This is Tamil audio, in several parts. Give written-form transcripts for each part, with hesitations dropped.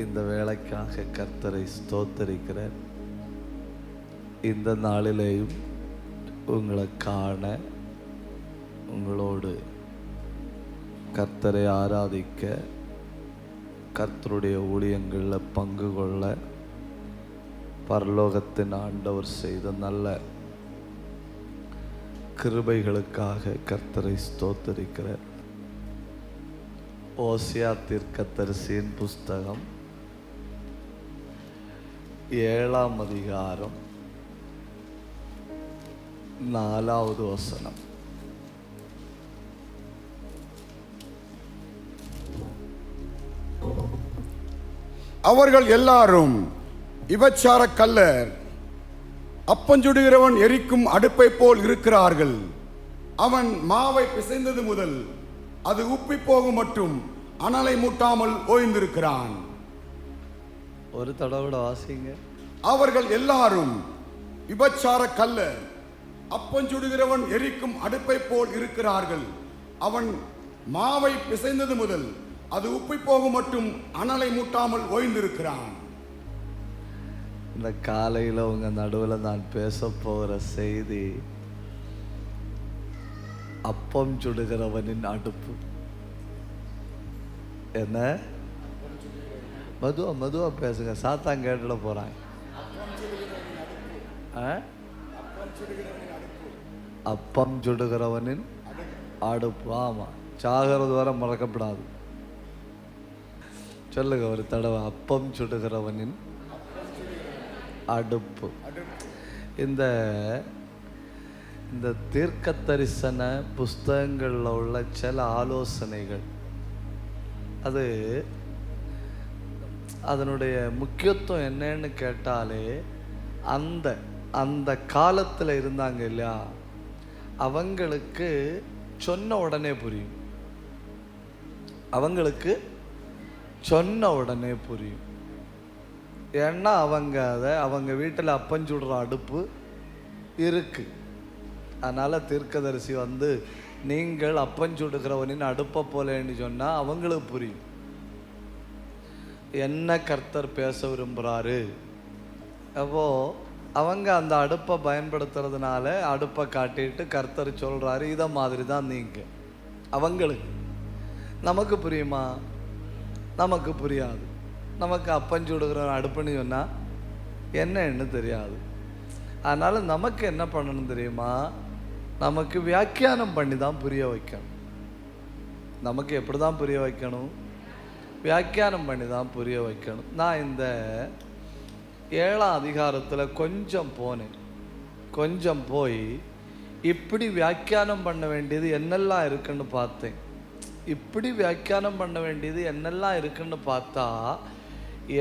இந்த வேலைக்காக கர்த்தரை ஸ்தோத்தரிக்கிறேன். இந்த நாளிலேயும் உங்களை காண, உங்களோடு கர்த்தரை ஆராதிக்க, கர்த்தருடைய ஊழியங்களில் பங்கு கொள்ள பரலோகத்தின் ஆண்டவர் செய்த நல்ல கிருபைகளுக்காக கர்த்தரை ஸ்தோத்தரிக்கிறேன். ஓசியா தீர்க்கதரிசியின் புஸ்தகம் 7ஆம் அதிகாரம் 4வது வசனம். அவர்கள் எல்லாரும் விபச்சார கள்ளர், அப்பஞ்சுடுகிறவன் எரிக்கும் அடுப்பை போல் இருக்கிறார்கள். அவன் மாவை பிசைந்தது முதல் அது உப்பி போகும் மட்டும் அனலை மூட்டாமல் ஓய்ந்திருக்கிறான். ஒரு தடவை வாசிங்க. அவர்கள் எல்லாரும் விபச்சார கள்ளர், அப்பஞ்சுடுகிறவன் எரிக்கும் அடுப்பை போல் இருக்கிறார்கள். அவன் மாவை பிசைந்தது முதல் அது உப்பி போகும் மட்டும் அனலை மூட்டாமல் ஓய்ந்திருக்கிறான். இந்த காலையில் உங்க நடுவில் நான் பேச போகிற செய்தி அப்பம் சுடுகிறவனின் அடுப்பு. என்ன? மெதுவா பேசுங்க, சாத்தான் கேட்டுட போறாங்க. அப்பம் சுடுகிறவனின் அடுப்பு. ஆமா, சாகிறது வரை மறக்கப்படாது. சொல்லுங்க ஒரு தடவை, அப்பம் சுடுகிறவனின் அடுப்பு. இந்த தீர்க்க தரிசன புஸ்தகங்களில் உள்ள சில ஆலோசனைகள், அது அதனுடைய முக்கியத்துவம் என்னன்னு கேட்டாலே, அந்த காலத்தில் இருந்தாங்க இல்லையா, அவங்களுக்கு சொன்ன உடனே புரியும். அவங்களுக்கு சொன்ன உடனே புரியும். ஏன்னா அவங்க வீட்டில் அப்பஞ்சுடுற அடுப்பு இருக்கு. அதனால தீர்க்கதரிசி நீங்கள் அப்பஞ்சுடுகிறவனின் அடுப்பை போலேன்னு சொன்னா அவங்களுக்கு புரியும் என்ன கர்த்தர் பேச விரும்புகிறாரு. அப்போ அவங்க அந்த அடுப்பை பயன்படுத்துறதுனால அடுப்பை காட்டிட்டு கர்த்தர் சொல்றாரு, இதை மாதிரி தான் நீங்க. அவங்களுக்கு. நமக்கு புரியுமா? நமக்கு புரியாது. நமக்கு அப்பஞ்சுடுகிற அடுப்புன்னு சொன்னால் என்னன்னு தெரியாது. அதனால் நமக்கு என்ன பண்ணணும் தெரியுமா? நமக்கு வியாக்கியானம் பண்ணி தான் புரிய வைக்கணும். நமக்கு எப்படி தான் புரிய வைக்கணும்? வியாக்கியானம் பண்ணி தான் புரிய வைக்கணும். நான் இந்த 7ஆம் அதிகாரத்தில் கொஞ்சம் போய் இப்படி வியாக்கியானம் பண்ண வேண்டியது என்னெல்லாம் இருக்குன்னு பார்த்தேன். இப்படி வியாக்கியானம் பண்ண வேண்டியது என்னெல்லாம் இருக்குன்னு பார்த்தா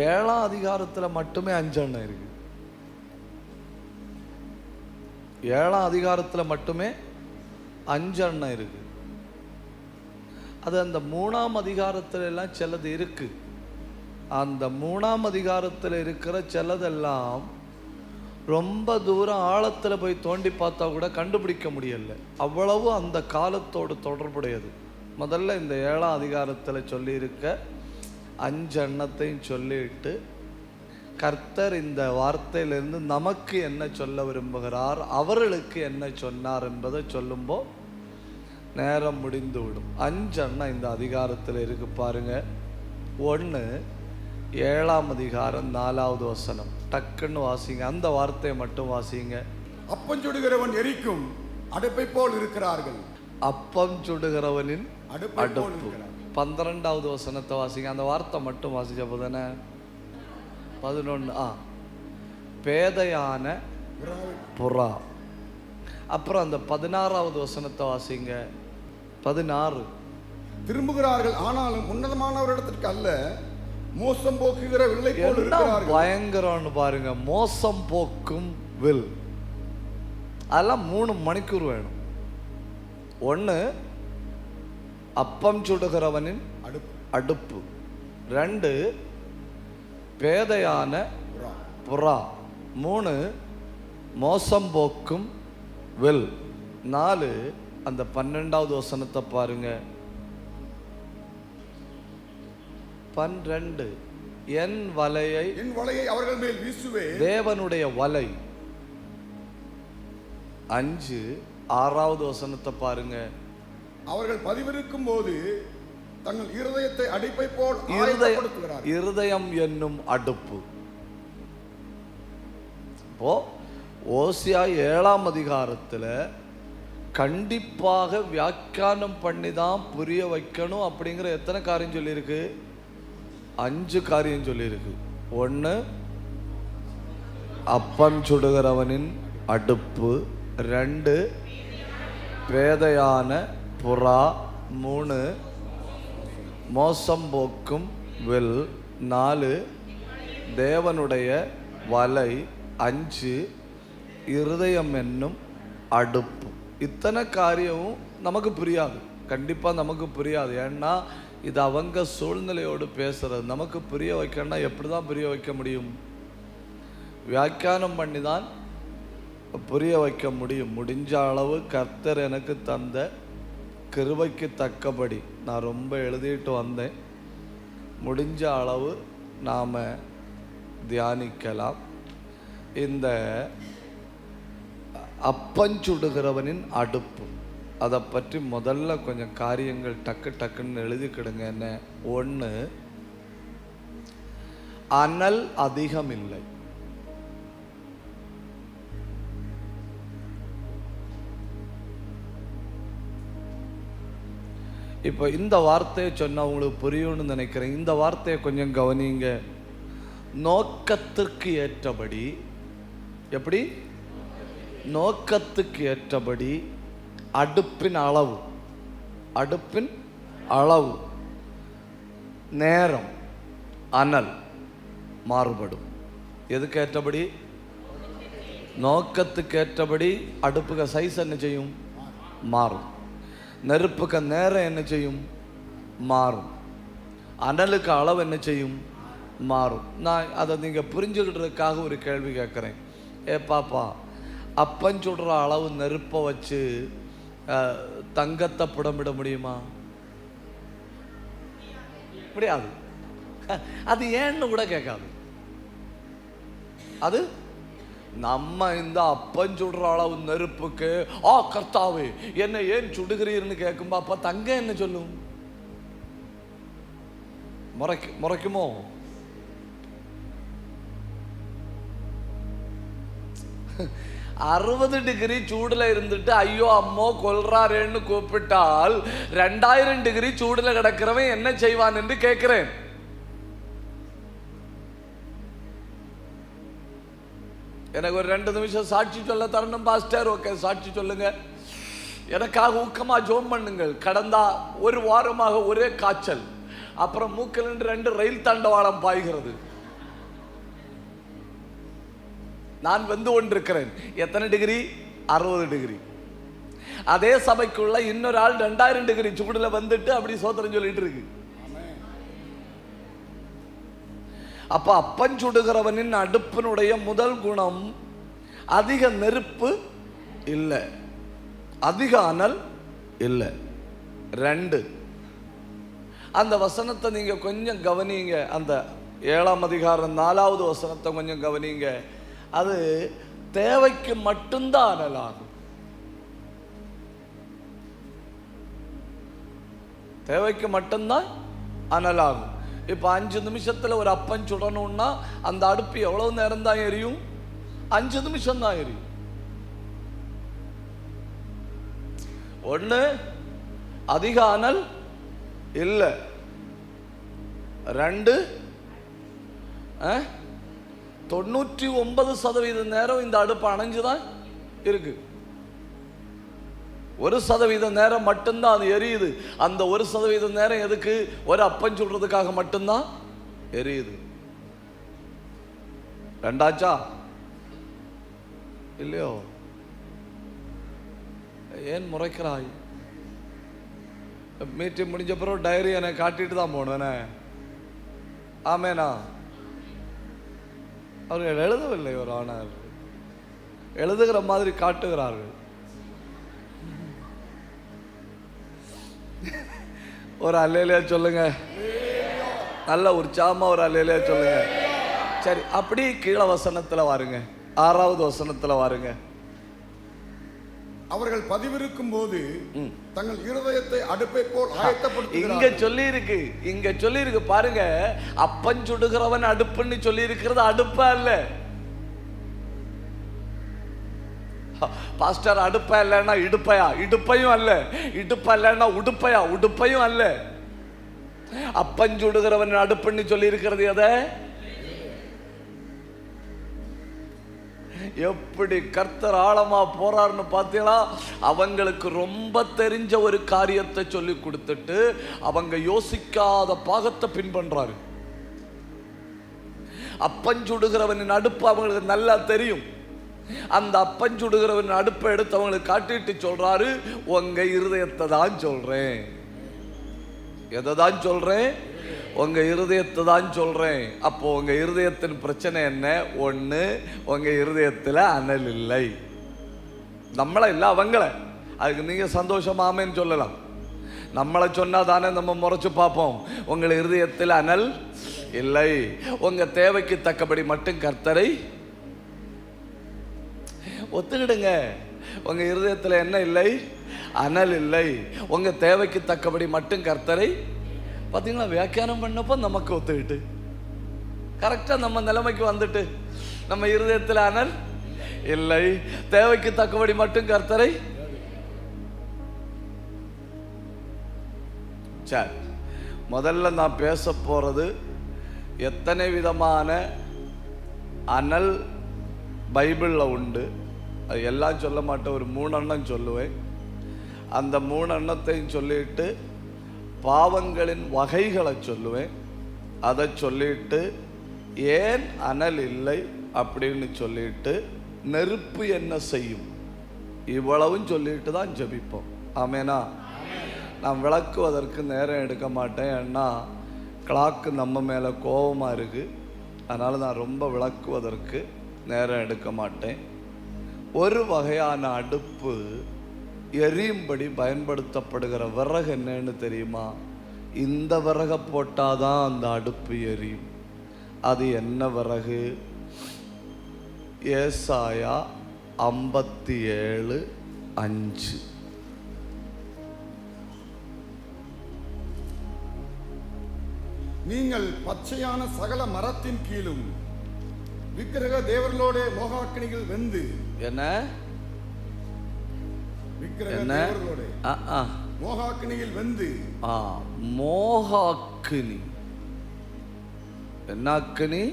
7ஆம் அதிகாரத்தில் மட்டுமே 5 எண்ணம் இருக்கு. 7ஆம் அதிகாரத்தில் மட்டுமே 5 எண்ணம் இருக்கு. அது அந்த 3ஆம் அதிகாரத்துல எல்லாம் சிலது இருக்கு. அந்த 3ஆம் அதிகாரத்தில் இருக்கிற சிலதெல்லாம் ரொம்ப தூரம் ஆழத்தில் போய் தோண்டி பார்த்தா கூட கண்டுபிடிக்க முடியல. அவ்வளவு அந்த காலத்தோடு தொடர்புடையது. முதல்ல இந்த 7ஆம் அதிகாரத்தில் சொல்லியிருக்க 5 எண்ணத்தையும் சொல்லிட்டு கர்த்தர் இந்த வார்த்தையிலிருந்து நமக்கு என்ன சொல்ல விரும்புகிறார், அவர்களுக்கு என்ன சொன்னார் என்பதை சொல்லும்போ நேரம் முடிந்து விடும். 5 எண்ணம் இந்த அதிகாரத்தில் இருக்கு பாருங்க. 1, 7ஆம் அதிகாரம் 4வது வசனம். டக்குன்னு வாசிங்க, அந்த வார்த்தையை மட்டும் வாசிங்க. அப்பஞ்சுடுகிறவன் எரிக்கும் அடுப்பை போல் இருக்கிறார்கள். அப்பம் சுடுகிறவனின் அடுப்பு. 12வது வசனத்தை வாசிங்க. அந்த வார்த்தை மட்டும் வாசிச்ச போதானே. 11. பேதையான புறா. அப்புறம் அந்த 16வது வசனத்தை வாசிங்க. 16. திரும்புகிறார்கள், ஆனாலும் உன்னதமானவரிடத்திற்கு அல்ல, மோசம் போக்குகிற வில்லை போல் இருக்கிறார்கள். பயங்கரம்னு பாருங்க. மோசம் போக்கும் வில். அதெல்லாம் 3 மணிக்கூர் வேணும். 1, அப்பம் சுடுகிறவனின் அடுப்பு. 2, பேதையான புறா. 3, மோசம் போக்கும் வில். 4, அந்த 12வது வசனத்தை பாருங்க. 12 என் வலையை அவர்கள் மேல் வீசுவேன். தேவனுடைய வலை. 5 6வது வசனத்தை பாருங்க. அவர்கள் பதிவிருக்கும் போது தங்கள் இருதயத்தை அடிப்பை போல் ஆயத்தப்படுத்துகிறார்கள். இருதயம் என்னும் அடுப்பு. இப்போ ஓசியா 7ஆம் அதிகாரத்துல கண்டிப்பாக வியாக்கியானம் பண்ணி தான் புரிய வைக்கணும் அப்படிங்கிற எத்தனை காரியம் சொல்லியிருக்கு? 5 காரியம் சொல்லியிருக்கு. 1, அப்பம் சுடுகிறவனின் அடுப்பு. 2, பேதையான புறா. 3, மோசம் போக்கும் வில். 4, தேவனுடைய வலை. 5, இருதயம் என்னும் அடுப்பு. இத்தனை காரியமும் நமக்கு புரியாது, கண்டிப்பாக நமக்கு புரியாது. ஏன்னா இது அவங்க சூழ்நிலையோடு பேசுறது. நமக்கு புரிய வைக்கணும்னா எப்படி தான் புரிய வைக்க முடியும்? வியாக்கியானம் பண்ணி தான் புரிய வைக்க முடியும். முடிஞ்ச அளவு கர்த்தர் எனக்கு தந்த கிருபைக்கு தக்கபடி நான் ரொம்ப எழுதிட்டு வந்தேன். முடிஞ்ச அளவு நாம் தியானிக்கலாம். இந்த அப்பஞ்சுடுகிறவனின் அடுப்பு, அதை பற்றி முதல்ல கொஞ்சம் காரியங்கள் டக்குன்னு எழுதிக்கிடுங்க. என்ன? 1, அனல் அதிகம் இல்லை. இப்போ இந்த வார்த்தையை சொன்னா உங்களுக்கு புரியும்னு நினைக்கிறேன். இந்த வார்த்தையை கொஞ்சம் கவனிங்க. நோக்கத்திற்கு ஏற்றபடி. எப்படி? நோக்கத்துக்கு ஏற்றபடி அடுப்பின் அளவு, அடுப்பின் அளவு, நேரம், அனல் மாறுபடும். எதுக்கு ஏற்றபடி? நோக்கத்துக்கு ஏற்றபடி அடுப்புக்கு சைஸ் என்ன செய்யும்? மாறும். நெருப்புக்கு நேரம் என்ன செய்யும்? மாறும். அனலுக்கு அளவு என்ன செய்யும்? மாறும். நான் அதை நீங்கள் புரிஞ்சுக்கிட்டதுக்காக ஒரு கேள்வி கேட்குறேன். பாப்பா, அப்பஞ்சுடுற அளவு நெருப்பை வச்சு தங்கத்தை புடமிட முடியுமா? முடியாது. அது ஏன்னு கூட கேட்காது. அது நம்ம இந்த அப்பஞ்சுடுற அளவு நெருப்புக்கு கர்த்தாவே என்ன ஏன் சுடுகிறீர்னு கேட்கும்பா, அப்ப தங்கம் என்ன சொல்லும்? முறைக்குமோ? அறுபது டிகிரி சூடுல இருந்துட்டு ஐயோ அம்மோ கொல்றாரேன்னு கூப்பிட்டால் 2000 டிகிரி சூடுல கிடக்கிறவன் என்ன செய்வான் என்று கேட்கிறேன். எனக்கு ஒரு 2 நிமிஷம் சாட்சி சொல்ல தரணும் பாஸ்டர். ஓகே, சாட்சி சொல்லுங்க. எனக்காக ஊக்கமா ஜோம் பண்ணுங்கள். கடந்த 1 வாரமாக ஒரே காய்ச்சல், அப்புறம் மூக்கில் 2 ரயில் தண்டவாளம் பாய்கிறது. நான் வந்து கொண்டிருக்கிறேன். எத்தனை டிகிரி? 60 டிகிரி. அதே சபைக்குள்ள இன்னொரு ஆள் 2000 டிகிரி சூடுல வந்துட்டு அப்படி சோத்திரம் சொல்லிட்டு இருக்கு. அப்ப அப்பஞ்சுடுகிறவனின் அடுப்பினுடைய முதல் குணம் அதிக நெருப்பு இல்லை, அதிக அனல் இல்லை. 2, அந்த வசனத்தை நீங்க கொஞ்சம் கவனிங்க. அந்த 7ஆம் அதிகாரம் 4வது வசனத்தை கொஞ்சம் கவனிங்க. அது தேவைக்கு மட்டும்தான் அனலாகும். தேவைக்கு மட்டும்தான் அனலாகும். இப்ப 5 நிமிஷத்துல ஒரு அப்பம் சுடணும்னா அந்த அடுப்பு எவ்வளவு நேரம் தான் எரியும்? 5 நிமிஷம் தான் எரியும். 1, அதிக அனல் இல்லை. 2, 99% நேரம் இந்த அடுப்பு அணைஞ்சுதான் இருக்கு. 1% நேரம் மட்டும்தான் அது எரியுது. அந்த 1% நேரம் எதுக்கு? ஒரு அப்பம் சுடுறதுக்காக மட்டும்தான் எரியுது. 2ஆச்சா இல்லையோ? ஏன் முறைக்கிறாய்? மீட்டிங் முடிஞ்ச பிறகு டைரி என்னை காட்டிட்டு தான் போனேனே. ஆமேனா? அவர்கள் எழுதவில்லை, ஒரு ஆனார் எழுதுகிற மாதிரி காட்டுகிறார்கள். ஒரு அல்லேலூயா சொல்லுங்க. நல்ல உற்சாகமா ஒரு அல்லேலூயா சொல்லுங்க. சரி, அப்படி கீழே வசனத்துல வாருங்க, 6வது வசனத்துல வாருங்க. அவர்கள் பதிவிருக்கும் போது தங்கள் இருதயத்தை அடுப்பை போல் ஆயத்தப்படுத்துகிறார்கள். இங்க சொல்லி இருக்கு பாருங்க. அப்பன் சுடுகிறவன் அடுப்புன்னு சொல்லி இருக்கிறது அடுப்பா இல்ல. பாஸ்டர் அடுப்பா இல்லைன்னா இடுப்பையா? இடுப்பையும் அல்ல. இடுப்பா இல்லைன்னா உடுப்பையா? உடுப்பையும் அல்ல. அப்பன் சுடுகிறவன் அடுப்புன்னு சொல்லி இருக்கிறது எதை? எப்படி கர்த்தர் ஆழமா போறாருன்னு பார்த்தீங்களா? அவங்களுக்கு ரொம்ப தெரிஞ்ச ஒரு காரியத்தை சொல்லி கொடுத்துட்டு அவங்க யோசிக்காத பாகத்தை பின்பற்றாரு. அப்பஞ்சுடுகிறவனின் அடுப்பு அவங்களுக்கு நல்லா தெரியும். அந்த அப்பஞ்சுடுகிறவன் அடுப்பை எடுத்து அவங்களுக்கு காட்டிட்டு சொல்றாரு, உங்க இருதயத்தை தான் சொல்றேன். எதை தான் சொல்றேன்? உங்க இருதயத்தை தான் சொல்றேன். அப்போ உங்க இருதயத்தின் பிரச்சனை என்ன? ஒண்ணு, உங்க இருதயத்துல அனல் இல்லை. நம்மள இல்ல, அவங்கள. அதுக்கு நீங்க சந்தோஷமாமேன்னு சொல்லலாம். நம்மளை சொன்னா தானே நம்ம முறைச்சு பார்ப்போம். உங்க இருதயத்தில் அனல் இல்லை. உங்க தேவைக்கு தக்கபடி மட்டும் கர்த்தரை ஒத்துக்கிடுங்க. உங்க இருதயத்துல என்ன இல்லை? அனல் இல்லை. உங்க தேவைக்கு தக்கபடி மட்டும் கர்த்தரை. பார்த்தீங்களா, வியாக்கியானம் பண்ணப்போ நமக்கு ஒத்துக்கிட்டு கரெக்டா நம்ம நிலைமைக்கு வந்துட்டு, நம்ம இருதயத்தில் அனல் இல்லை, தேவைக்கு தக்கபடி மட்டும் கர்த்தரை. சரி, முதல்ல நான் பேச போறது எத்தனை விதமான அனல் பைபிள்ல உண்டு. அது எல்லாம் சொல்ல மாட்டேன், ஒரு 3 எண்ணம் சொல்லுவேன். அந்த 3 எண்ணத்தையும் சொல்லிட்டு பாவங்களின் வகைகளை சொல்லுவேன். அதை சொல்லிட்டு ஏன் அனல் இல்லை அப்படின்னு சொல்லிட்டு நெருப்பு என்ன செய்யும், இவ்வளவும் சொல்லிட்டு தான் ஜெபிப்போம். ஆமேனா? நான் விளக்குவதற்கு நேரம் எடுக்க மாட்டேன். ஏன்னா கிளாக்கு நம்ம மேலே கோபமாக இருக்குது. அதனால் நான் ரொம்ப விளக்குவதற்கு நேரம் எடுக்க மாட்டேன். ஒரு வகையான அடுப்பு எரியும்படி பயன்படுத்தப்படுகிற விறகு என்னன்னு தெரியுமா? இந்த விறகை போட்டாதான் அந்த அடுப்பு எரியும். அது என்ன விறகு? ஏசாயா 57:5. நீங்கள் பச்சையான சகல மரத்தின் கீழும் விக்கிரக தேவர்களோட மோகாக்கினிகள் வெந்து. என்ன விக்கிரக தேவர்களோட மோகாக்கினியில் வெந்து. மோகாக்கினி என்ன அக்கினி?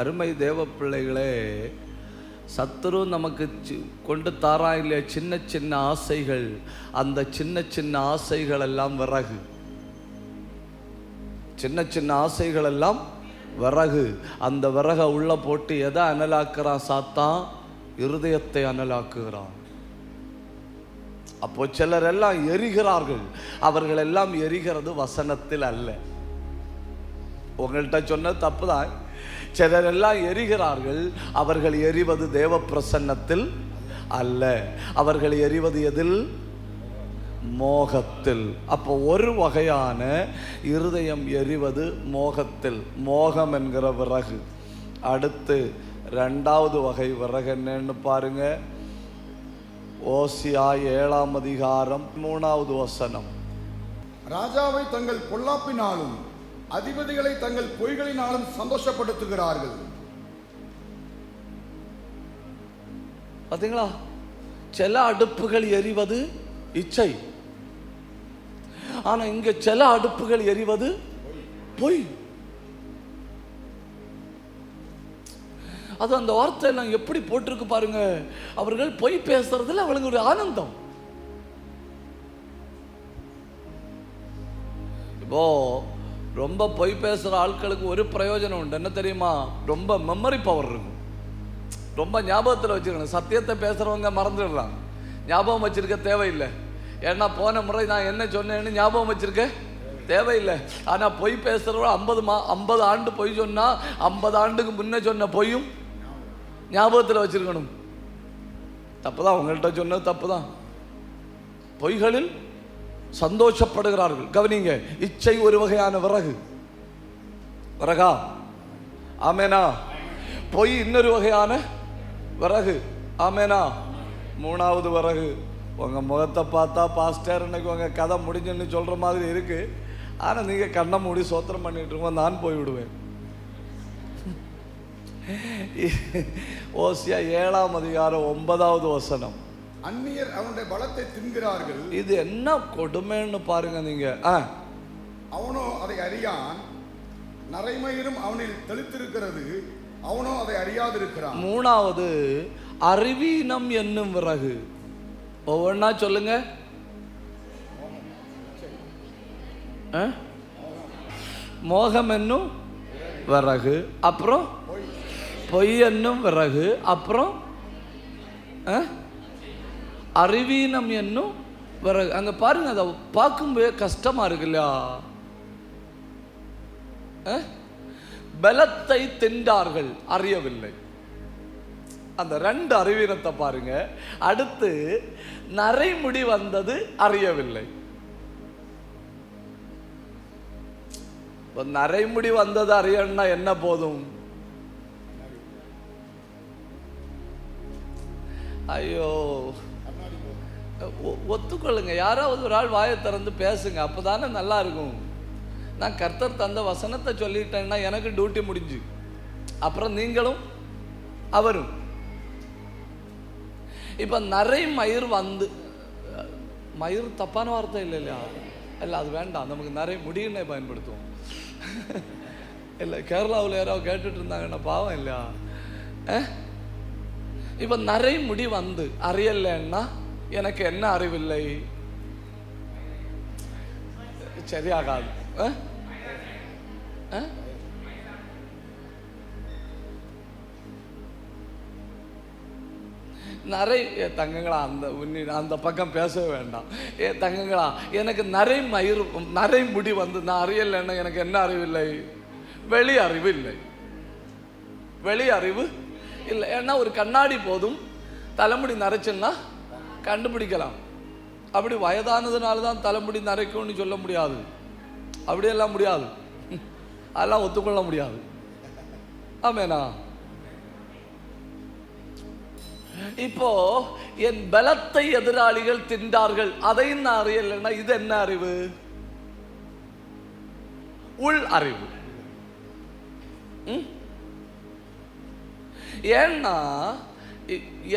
அருமை தேவ பிள்ளைகளே, சத்துரு நமக்கு கொண்டு தாரா இல்லையா சின்ன சின்ன ஆசைகள். அந்த சின்ன சின்ன ஆசைகள் எல்லாம் விறகு. சின்ன சின்ன ஆசைகள் எல்லாம் விறகு. அந்த விறகை உள்ள போட்டு எதை அனலாக்குறான் சாத்தான்? இருதயத்தை அனலாக்குகிறான். அப்போ சிலர் எல்லாம் எரிகிறார்கள். அவர்கள் எல்லாம் எரிகிறது வசனத்தில் அல்ல. உங்கள்கிட்ட சொன்ன தப்புதான். சிலர் எல்லாம் எரிகிறார்கள். அவர்கள் எரிவது தேவ பிரசன்னத்தில் அல்ல. அவர்கள் எரிவது எதில்? மோகத்தில். அப்போ ஒரு வகையான இருதயம் எரிவது மோகத்தில். மோகம் என்கிற விறகு. அடுத்து 2வது வகை விறகு என்னன்னு பாருங்க. ஓசியா 7ஆம் அதிகாரம் 3வது வசனம். ராஜாவை தங்கள் பொல்லாப்பினாலும் அதிபதிகளை தங்கள் பொய்களினாலும் சந்தோஷப்படுத்துகிறார்கள். பாத்தீங்களா? சில அடுப்புகள் எரிவது இச்சை. ஆனா இங்க சில அடுப்புகள் எரிவது பொய். அது அந்த வார்த்தை எல்லாம் எப்படி போட்டிருக்கு பாருங்க. அவர்கள் பொய் பேசுறதுல அவங்களுக்கு ஒரு ஆனந்தம். இப்போ ரொம்ப பொய் பேசுற ஆட்களுக்கு ஒரு பிரயோஜனம் உண்டு. என்ன தெரியுமா? ரொம்ப மெமரி பவர் இருக்கும். ரொம்ப ஞாபகத்தில் வச்சுக்கணும். சத்தியத்தை பேசுறவங்க மறந்துடுறாங்க. ஞாபகம் வச்சிருக்க தேவையில்லை. ஏன்னா போன முறை நான் என்ன சொன்னேன்னு ஞாபகம் வச்சிருக்க தேவையில்லை. ஆனால் பொய் பேசுறவங்க 50 ஆண்டு பொய் சொன்னா 50 ஆண்டுக்கு முன்ன சொன்ன பொய்யும் ஞாபகத்தில் வச்சிருக்கணும். தப்புதான், உங்கள்கிட்ட சொன்னது தப்புதான். பொய்களில் சந்தோஷப்படுகிறார்கள். கவனிங்க, இச்சை ஒரு வகையான விறகு. விறகா? ஆமேனா. பொய் இன்னொரு வகையான விறகு. ஆமேனா. மூணாவது விறகு. உங்கள் முகத்தை பார்த்தா பாஸ்டர் இன்னைக்கு உங்கள் கதை முடிஞ்சுன்னு சொல்கிற மாதிரி இருக்கு. ஆனால் நீங்கள் கண்ணை மூடி சோத்திரம் பண்ணிட்டு இருக்கோம், நான் போய்விடுவேன். ஓசியா 7ஆம் அதிகாரம் 9வது வசனம். அந்நியர் அவனுடைய பலத்தை தின்கிறார்கள். இது என்ன கொடுமைன்னு பாருங்க நீங்க. அவனோ அதை அறியான், நரைமயிரும் அவனில் தெளித்திருக்கிறது, அவனோ அதை அறியாதிருக்கிறான். மூணாவது அறிவீனம் என்னும் விறகு. ஒவ்வொன்னா சொல்லுங்க. மோகம் என்னும் விறகு, அப்புறம் பொய் என்னும் விறகு, அப்புறம் அறிவீனம் என்னும் விறகு. அங்க பாருங்க, அதை பார்க்கும்போது கஷ்டமா இருக்கு இல்லையா? பலத்தை தின்றார்கள், அறியவில்லை. அந்த 2 அறிவீனத்தை பாருங்க. அடுத்து நரைமுடி வந்தது, அறியவில்லை. நரைமுடி வந்தது அறியணும்னா என்ன போதும்? ஐயோ, ஒத்துக்கொள்ளுங்க. யாராவது ஒரு ஆள் வாயை திறந்து பேசுங்க, அப்பதானே நல்லா இருக்கும். நான் கர்த்தர் தந்த வசனத்தை சொல்லிட்டேன்னா எனக்கு டியூட்டி முடிஞ்சு. அப்புறம் நீங்களும் அவரும். இப்ப நரை மயிர் வந்து, மயிர் தப்பான வார்த்தை இல்லை இல்லையா? இல்லை, அது வேண்டாம். நமக்கு நிறைய முடியுன்னே பயன்படுத்துவோம். இல்லை, கேரளாவில் யாராவது கேட்டுட்டு இருந்தாங்கன்னா பாவம் இல்லையா? இப்ப நரை முடி வந்து அறியலைன்னா எனக்கு என்ன அறிவில்லை? சரியாகாது. நரை தங்கங்களா, அந்த பக்கம் பேசவே வேண்டாம். தங்கங்களா, எனக்கு நரை முடி வந்து நான் அறியலைன்னா எனக்கு என்ன அறிவில்லை? வெளி அறிவு இல்லை. வெளி அறிவு இல்லை. ஏன்னா ஒரு கண்ணாடி போதும், தலைமுடி நரைச்சுன்னா கண்டுபிடிக்கலாம். அப்படி வயதானதுனால தான் தலைமுடி நரைக்கும்னு சொல்ல முடியாது. அப்படியெல்லாம் முடியாது. அதெல்லாம் ஒத்துக்கொள்ள முடியாது. ஆமேனா? இப்போ என் பலத்தை எதிராளிகள் தின்றார்கள், அதையும் நான் அறியலைன்னா இது என்ன அறிவு? உள் அறிவு. ஏன்னா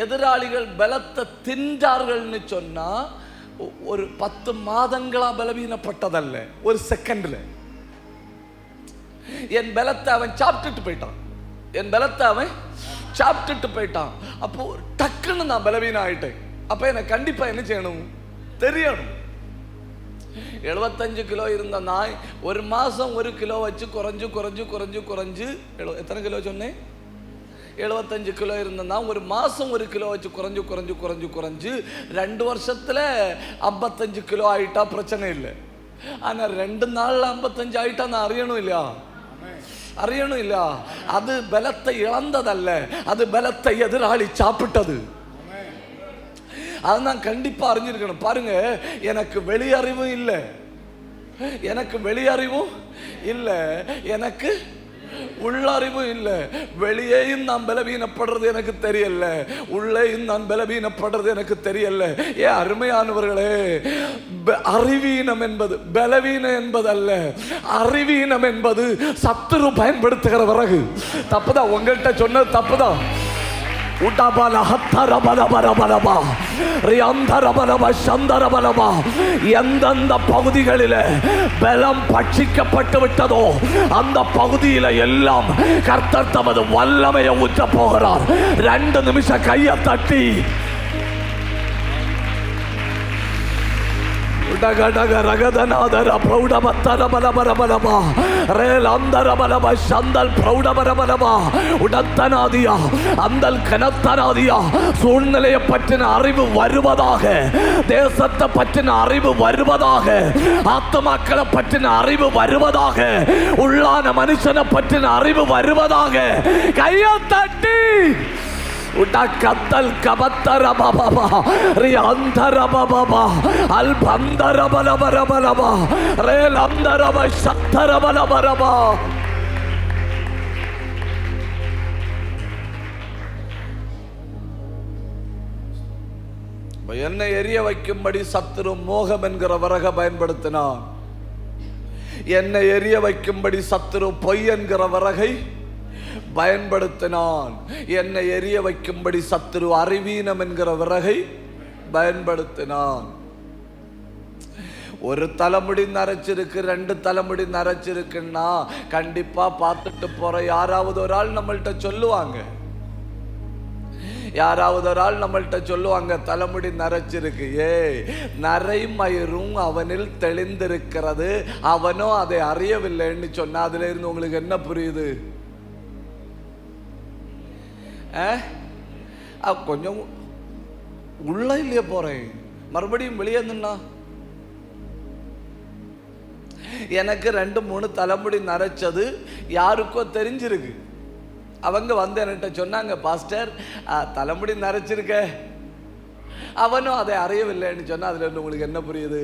எதிராளிகள் பலத்தை தின்றார்கள்னு சொன்னா ஒரு 10 மாதங்களா பலவீனப்பட்டதல்ல, ஒரு செகண்ட்ல. என் பலத்தை அவன் சாப்பிட்டுட்டு போயிட்டான். என் பலத்தை அவன் சாப்பிட்டுட்டு போயிட்டான். அப்போ டக்குன்னு நான் பலவீனம் ஆயிட்டேன். அப்ப எனக்கு கண்டிப்பா என்ன செய்யணும்? தெரியணும். 75 கிலோ இருந்த நான் ஒரு மாசம் 1 கிலோ வச்சு குறைஞ்சு குறைஞ்சு குறைஞ்சு குறைஞ்சு எத்தனை கிலோ சொன்னேன்? 75 கிலோ இருந்தேன்னா ஒரு மாசம் 1 கிலோ வச்சு குறைஞ்சு குறைஞ்சு குறைஞ்சு குறைஞ்சு 2 வருஷத்துல 55 கிலோ ஆயிட்டா பிரச்சனை இல்லை. ஆனா 2 நாள்ல 55 ஆயிட்டா நான் அறியணும் இல்லையா? அறியணும் இல்லையா? அது பலத்தை இழந்ததல்ல, அது பலத்தை எதிராளி சாப்பிட்டது. அதுதான் கண்டிப்பா அறிஞ்சிருக்கணும். பாருங்க, எனக்கு வெளியறிவும் இல்லை, எனக்கு வெளியறிவும் இல்லை, எனக்கு உள்ளறிவும் இல்லை. வெளியேயும் நான் பலவீனப்படுறது எனக்கு தெரியல, உள்ளேயும் நான் பலவீனப்படுறது எனக்கு தெரியல. ஏன் அருமையானவர்களே, அறிவீனம் என்பது பலவீனம் என்பதல்ல. அறிவீனம் என்பது சத்துரு பயன்படுத்துகிற விறகு. தப்புதான், உங்கள்கிட்ட சொன்னது தப்புதான். எந்தெந்த பகுதிகளில் பலம் பட்சிக்கப்பட்டு விட்டதோ அந்த பகுதியில எல்லாம் கர்த்தர் தமது வல்லமையை ஊற்ற போகிறார். 2 நிமிஷம் கையை தட்டி சூழ்நிலையை பற்றின அறிவு வருவதாக, தேசத்தை பற்றின அறிவு வருவதாக, ஆத்மாக்களை பற்றின அறிவு வருவதாக, உள்ளான மனுஷனை பற்றின அறிவு வருவதாக. கையை தட்டி உடக்கத்தல் கபத்தர பாபா ரியாந்தர பாபா அல்பந்தர பலபரபரபா ரேலந்தர சத்தர பலபரபா. என்னை எரிய வைக்கும்படி சத்துரு மோகம் என்கிற விறக பயன்படுத்தினான். என்னை எரிய வைக்கும்படி சத்துரு பொய் என்கிற விறகை பயன்படுத்தினான். என்னை எரிய வைக்கும்படி சத்துரு அறிவீனம் என்கிற விறகை பயன்படுத்தினான். ஒரு தலைமுடி நரைச்சிருக்கு, 2 தலைமுடி நரைச்சிருக்குன்னா கண்டிப்பா பார்த்துட்டு போற யாராவது ஒரு ஆள் நம்மள்கிட்ட சொல்லுவாங்க. யாராவது ஒரு ஆள் நம்மள்கிட்ட சொல்லுவாங்க, தலைமுடி நரைச்சிருக்கு. நரைமயிரும் அவனில் தெளிந்திருக்கிறது, அவனோ அதை அறியவில்லைன்னு சொன்னா அதுல இருந்து உங்களுக்கு என்ன புரியுது? கொஞ்சம் உள்ள இல்லையே போறேன், மறுபடியும் வெளியே இருந்துன்னா எனக்கு 2-3 தலைமுடி நரைச்சது யாருக்கோ தெரிஞ்சிருக்கு. அவங்க வந்து என்கிட்ட சொன்னாங்க, பாஸ்டர் தலைமுடி நரைச்சிருக்க, அவனும் அதை அறியவில்லைன்னு சொன்னா அதுல இருந்து உங்களுக்கு என்ன புரியுது?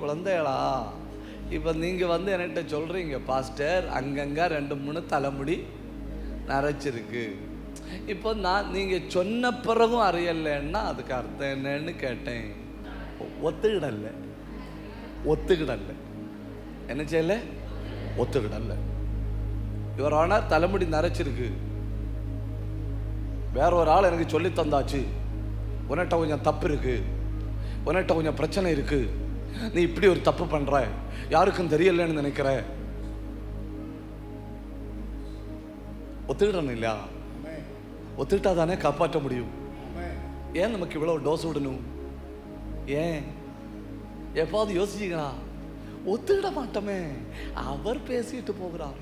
குழந்தைகளா, இப்ப நீங்க வந்து என்கிட்ட சொல்றீங்க, பாஸ்டர் அங்கங்க 2-3 தலைமுடி நரைச்சிருக்கு. இப்போ நான் நீங்க சொன்ன பிறகும் அறியலைன்னா அதுக்கு அர்த்தம் என்னன்னு கேட்டேன். ஒத்துக்கிடல என்ன செய்யல? ஒத்துக்கிடல. இவர் ஆனா தலைமுடி நரைச்சிருக்கு, வேற ஒரு ஆள் எனக்கு சொல்லி தந்தாச்சு, உன்கிட்ட கொஞ்சம் தப்பு இருக்கு, உன்கிட்ட கொஞ்சம் பிரச்சனை இருக்கு, நீ இப்படி ஒரு தப்பு பண்ற, யாருக்கும் தெரியலன்னு நினைக்கிற. ஒத்துக்கிடணும் இல்லையா? ஒத்துக்கிட்டா தானே காப்பாற்ற முடியும். ஏன் நமக்கு இவ்வளவு டோஸ் விடணும்? ஏன் எப்பாவது யோசிச்சீங்களா? ஒத்துக்கிட மாட்டோமே, அவர் பேசிட்டு போகிறார்.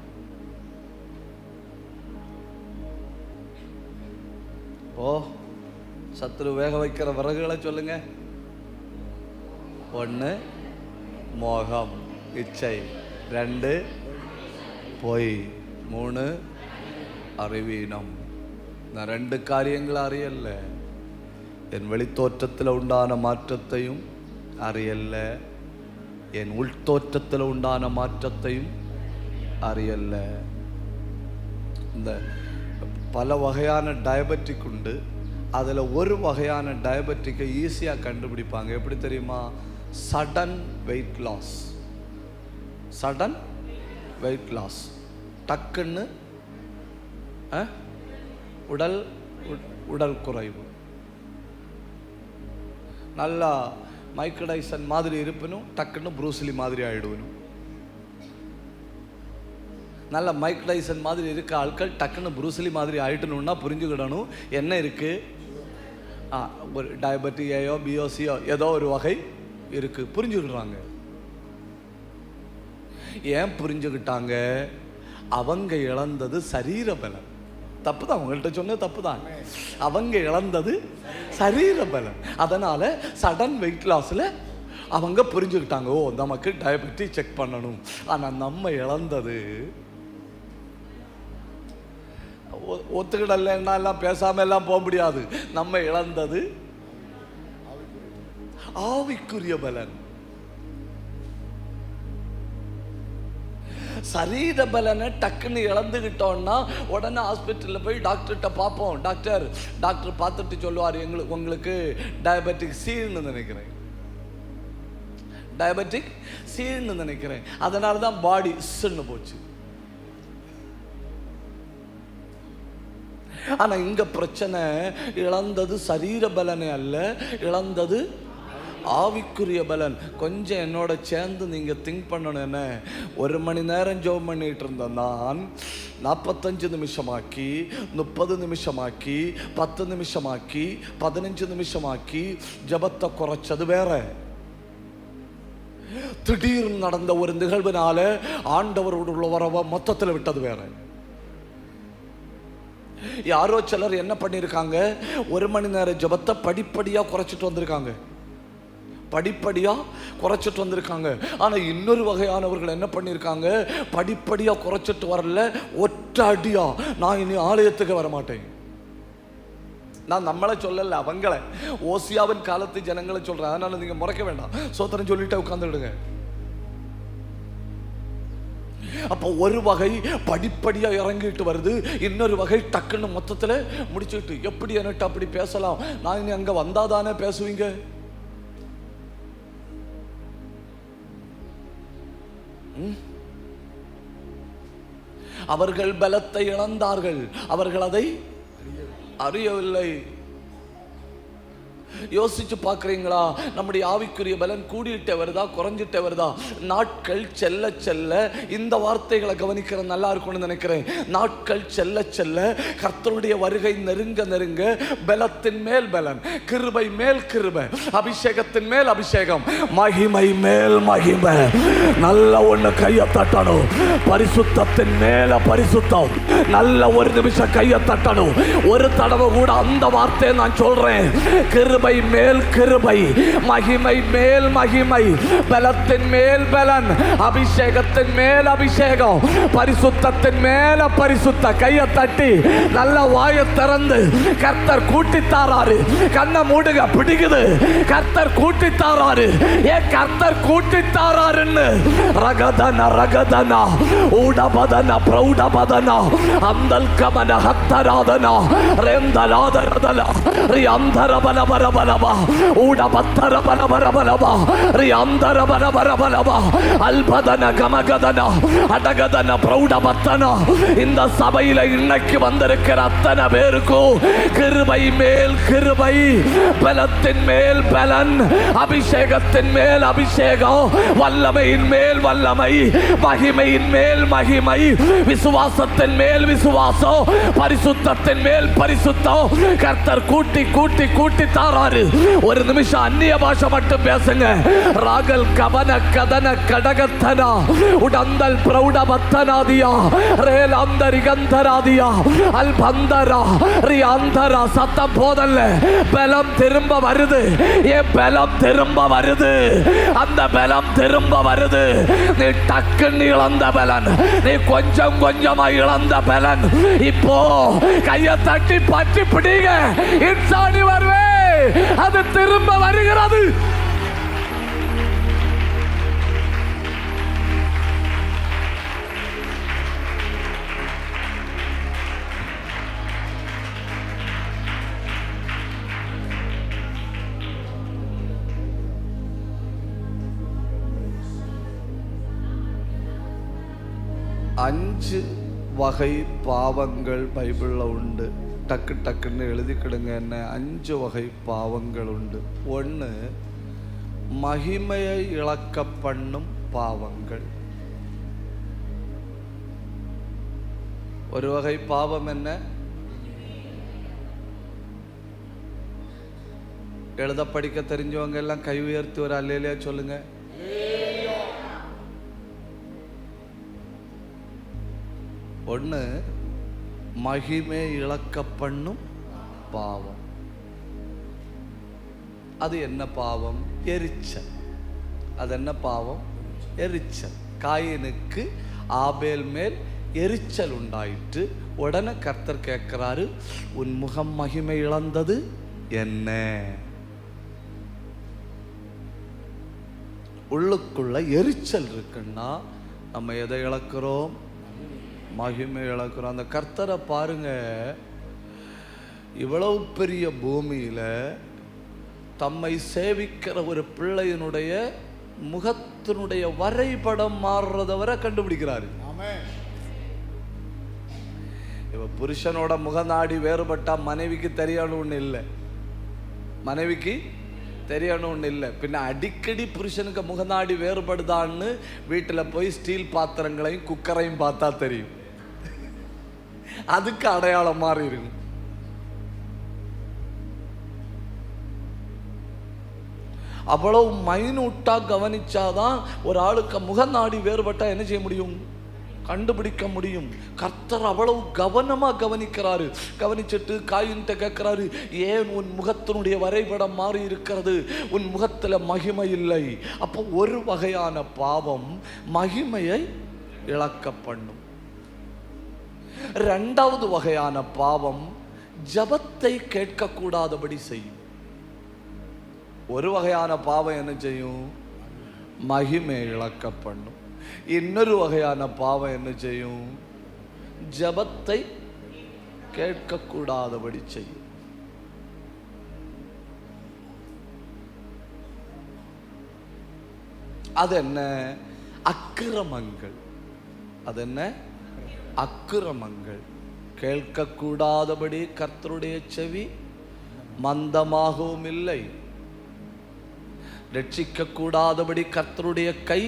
சத்துரு வேக வைக்கிற விறகுகளை சொல்லுங்க. 1 மோகம் இச்சை, 2 பொய், 3 அறிவீனம். நான் 2 காரியங்களை அறியல. என் வெளித்தோற்றத்தில் உண்டான மாற்றத்தையும் அறியல, என் உள்தோற்றத்தில் உண்டான மாற்றத்தையும் அறியல. இந்த பல வகையான டயபெட்டிக் உண்டு. அதில் ஒரு வகையான டயபெட்டிக்கை ஈஸியாக கண்டுபிடிப்பாங்க. எப்படி தெரியுமா? Sudden weight loss. Sudden weight loss, டக்குன்னு உடல் குறைவு. நல்லா மைக்கேல் டைசன் மாதிரி இருப்பினும் டக்குன்னு ப்ரூஸ்லி மாதிரி ஆயிடுவனும். நல்ல மைக்கேல் டைசன் மாதிரி இருக்க ஆட்கள் டக்குன்னு ப்ரூஸ்லி மாதிரி ஆயிட்டணும்னா புரிஞ்சுக்கிடணும் என்ன இருக்கு. ஒரு டயபெட்டிக் ஏயோ பிஓசியோ ஏதோ ஒரு வகை இருக்கு, புரிஞ்சுக்கிடுறாங்க. ஏன் புரிஞ்சுக்கிட்டாங்க? அவங்க இழந்தது சரீர பலம். தப்பு தான், உங்கள்கிட்ட சொன்னது தப்பு தான். அவங்க இழந்தது சரீர பலம். அதனால சடன் வெயிட் லாஸ்ல அவங்க புரிஞ்சுக்கிட்டாங்க, ஓ நமக்கு டயபெட்டிக் செக் பண்ணணும். ஆனா நம்ம இழந்தது ஒத்துக்கிடலன்னா எல்லாம் பேசாம எல்லாம் போக முடியாது. நம்ம இழந்தது ஆவிக்குரிய பலன். சரீர பலனை டக்குன்னு இழந்துகிட்டோம்னா உடனே ஹாஸ்பிட்டலில் போய் டாக்டர்கிட்ட பார்ப்போம். டாக்டர் பார்த்துட்டு சொல்லுவார், உங்களுக்கு டயபெட்டிக் சீன்னு நினைக்கிறேன், டயபெட்டிக் சீன்னு நினைக்கிறேன். அதனால தான் பாடி சின்னு போச்சு. ஆனா இங்க பிரச்சனை, இழந்தது சரீர பலனே அல்ல, இழந்தது ஆவிக்குரிய பலன். கொஞ்சம் என்னோட சேர்ந்து நீங்க திங்க் பண்ணணும். என்ன, 1 மணி நேரம் ஜெபம் பண்ணிட்டு இருந்தேன் நான், 45 நிமிஷமாக்கி, 30 நிமிஷமாக்கி, 10 நிமிஷமாக்கி, 15 நிமிஷமாக்கி ஜெபத்தை குறைச்சது வேற. திடீர்னு நடந்த ஒரு நிகழ்வினால ஆண்டவரோடு உள்ள உறவை மொத்தத்தில் விட்டது வேற. யாரோ சிலர் என்ன பண்ணிருக்காங்க, 1 மணி நேரம் ஜெபத்தை படிப்படியா குறைச்சிட்டு வந்திருக்காங்க, படிப்படியா குறைச்சிட்டு வந்திருக்காங்க. ஆனா இன்னொரு வகையானவர்கள் என்ன பண்ணிருக்காங்க, படிப்படியா குறைச்சிட்டு வரல, ஒற்ற அடியா நான் இனி ஆலயத்துக்கு வர மாட்டேன். நான் நம்மளை சொல்லல, அவங்கள ஓசியாவின் காலத்து ஜனங்களை சொல்றேன். அதனால நீங்க முறைக்க வேண்டாம், சோத்திரம் சொல்லிட்டு உட்கார்ந்துடுங்க. அப்போ ஒரு வகை படிப்படியாக இறங்கிட்டு வருது, இன்னொரு வகை டக்குன்னு மொத்தத்தில் முடிச்சுட்டு. எப்படி என்னட்டு அப்படி பேசலாம்? நான் இனி அங்கே வந்தாதானே பேசுவீங்க. அவர்கள் பலத்தை இழந்தார்கள், அவர்கள் அதை அறியவில்லை. யோசிச்சு பார்க்குறீங்களா? நம்முடைய ஆவிக்குரிய பலன் கூடிட்டே வருதா குறைஞ்சிட்டே வருதா? நாட்கள் செல்ல செல்ல, இந்த வார்த்தைகளை கவனிக்கிற நல்லா இருக்கும்னு நினைக்கிறேன். நாட்கள் செல்ல செல்ல, கர்த்தருடைய வருகை நெருங்க நெருங்க, பலத்தின் மேல் பலன், கிருபை மேல் கிருபை, அபிஷேகத்தின் மேல் அபிஷேகம், மகிமை மேல் மகிமை. நல்ல ஒண்ணு கையை தட்டணும். பரிசுத்தத்தின் மேல பரிசுத்தம். நல்ல ஒரு நிமிஷம் கையை தட்டணும். ஒரு தடவை கூட அந்த வார்த்தையை நான் சொல்றேன். கிருபை மேல் கிருபை, மகிமை மேல் மகிமை, பலத்தின் மேல் பலன், அபிஷேகத்தின் மேல் அபிஷேகம், பரிசுத்தத்தின் மேல பரிசுத்த. கையை தட்டி நல்ல வாயை திறந்து கர்த்தர் கூட்டித்தாராரு. கண்ணை மூடுக, பிடிக்குது. கர்த்தர் கூட்டித்தாராரு. ஏன் கர்த்தர் கூட்டித்தாராருன்னு? ரகதன ரகதன ஊடபதன பிரௌடபதன அந்தல் கமன ஹத்தராதன ரேந்தலாதரதல ரியாந்தரபலபர பலபா ஊடபத்தர பலபரபலபா ரியாந்தரபலபரபலபா அல்பதன கமகதன அடகதன பிரௌடபத்தன. இந்த சபையில இன்னைக்கு வந்திருக்கிற அத்தனை பேருக்கும் கிருபை மேல் கிருபை, பலத்தின் மேல் பலன், அபிஷேகத்தின் மேல் அபிஷேகம், வல்லமையின் மேல் வல்லமை, மகிமையின் மேல் மகிமை, விசுவாசத்தின் மேல் விசுவாசம், பரிசுத்தத்தின் மேல் பரிசுத்தம். கர்த்தர் கூட்டி கூட்டி கூட்டி தாராரு. ஒரு நிமிஷம் அந்நிய பாஷை மட்டும் பேசுங்க. ராகல் கவன கதன கடகத்தனா உடந்தல் பிரௌடபத்தனாதியா ரேலாந்தரிகந்தராதியா அல்பந்தரா ரியாந்தரா. சத்தம் போதல்ல, பலம் திரும்ப வருது. ஏன் பலம் திரும்ப வருது? அந்த பலம் திரும்ப வருது. நீ டக்குன்னு இழந்த பலன், நீ கொஞ்சம் கொஞ்சமா இழந்த பலன், இப்போ கையை தட்டி பற்றி பிடிங்க. இன்சாணி வருவே, அது திரும்ப வருகிறது. அஞ்சு வகை பாவங்கள் பைபிளில் உண்டு. டக்கு டக்குன்னு எழுதிக்கிடுங்க. என்ன 5 வகை பாவங்கள் உண்டு. 1, மகிமையை இழக்க பண்ணும் பாவங்கள். ஒரு வகை பாவம் என்ன? எழுத படிக்க தெரிஞ்சவங்க எல்லாம் கை உயர்த்தி ஒரு அல்லேலியா சொல்லுங்க. ஒன்று, மகிமை இழக்க பண்ணும் பாவம். அது என்ன பாவம்? எரிச்சல். அது என்ன பாவம்? எரிச்சல். காயினுக்கு ஆபேல் மேல் எரிச்சல் உண்டாயிற்று. உடனே கர்த்தர் கேட்கிறாரு, உன் முகம் மகிமை இழந்தது என்ன? உள்ளுக்குள்ள எரிச்சல் இருக்குன்னா நம்ம எதை இழக்கிறோம்? மகிமை இழக்கிறோம். அந்த கர்த்தரை பாருங்க, இவ்வளவு பெரிய பூமியில தம்மை சேவிக்கிற ஒரு பிள்ளையினுடைய முகத்தினுடைய வரைபடம் மாறுறத வரை கண்டுபிடிக்கிறாரு. இவ புருஷனோட முகநாடி வேறுபட்டா மனைவிக்கு தெரியணும்னு இல்லை, மனைவிக்கு தெரியணும்னு இல்லை. பின்ன அடிக்கடி புருஷனுக்கு முகநாடி வேறுபடுதான்னு வீட்டில் போய் ஸ்டீல் பாத்திரங்களையும் குக்கரையும் பார்த்தா தெரியும். அதுக்கு அடையாளம் மாறி இருக்கும். அவ்வளவு மைனூட்டா கவனிச்சாதான் ஒரு ஆளுக்கு முகநாடி வேறுபட்டா என்ன செய்ய முடியும்? கண்டுபிடிக்க முடியும். கர்த்தர் அவ்வளவு கவனமா கவனிக்கிறாரு. கவனிச்சுட்டு காயின்ட்ட கேட்கிறாரு, ஏன் உன் முகத்தினுடைய வரைபடம் மாறி இருக்கிறது? உன் முகத்துல மகிமை இல்லை. அப்போ ஒரு வகையான பாவம் மகிமையை இழக்க பண்ணும். 2வது வகையான பாவம் ஜபத்தை கேட்கக்கூடாதபடி செய்யும். ஒரு வகையான பாவம் என்ன செய்யும்? மகிமை இழக்க பண்ணும். இன்னொரு வகையான பாவம் என்ன செய்யும்? ஜபத்தை கேட்கக்கூடாதபடி செய்யும். அது என்ன? அக்கிரமங்கள். அது என்ன? அக்கிரமங்கள். கேட்கக்கூடாதபடி கர்த்தருடைய செவி மந்தமாகவும் இல்லை, ரட்சிக்க கூடாதபடி கர்த்தருடைய கை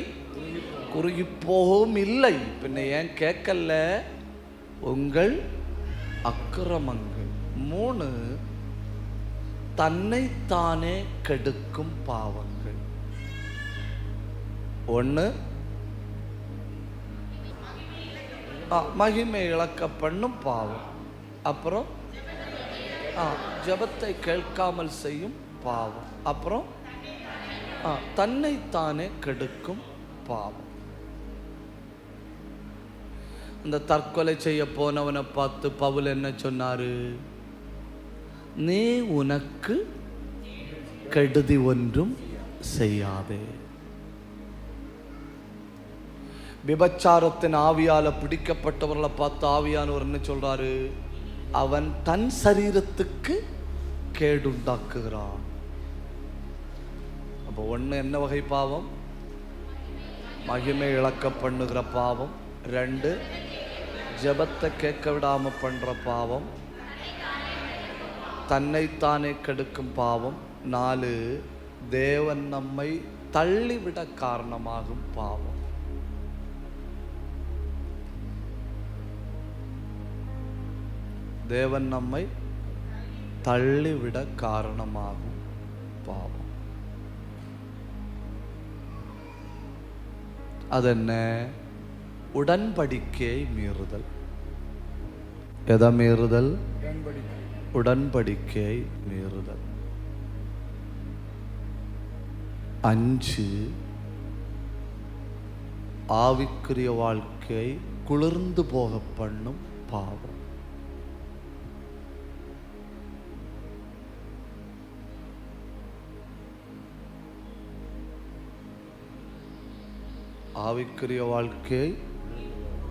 குறுகி போகவும் இல்லை. பின்ன ஏன் கேட்கல? உங்கள் அக்கிரமங்கள். 3, தன்னைத்தானே கெடுக்கும் பாவங்கள். 1, மகிமை இழக்க பண்ணும் பாவம். அப்புறம் ஜபத்தை கேட்காமல் செய்யும் பாவம். அப்புறம் தன்னைத்தானே கெடுக்கும் பாவம். இந்த தற்கொலை செய்ய போனவனை பார்த்து பவுல் என்ன சொன்னாரு? நீ உனக்கு கெடுதி ஒன்றும் செய்யாதே. விபச்சாரத்தின் ஆவியால பிடிக்கப்பட்டவர்களை பார்த்து ஆவியானவர் என்ன சொல்றாரு? அவன் தன் சரீரத்துக்கு கேடுண்டாக்குகிறான். அப்போ 1 என்ன வகை பாவம்? மகிமை இழக்க பண்ணுகிற பாவம். 2, ஜெபத்தை கேட்க விடாம பண்ற பாவம். தன்னைத்தானே கெடுக்கும் பாவம். 4, தேவன் நம்மை தள்ளிவிட காரணமாகும் பாவம். தேவன் நம்மை தள்ளிவிட காரணமாகும் பாவம். அதென்ன? உடன்படிக்கையை மீறுதல். எதை மீறுதல்? உடன்படிக்கையை மீறுதல். 5, ஆவிக்குரிய வாழ்க்கையை குளிர்ந்து போக பண்ணும் பாவம். ஆவிக்குரிய வாழ்க்கையை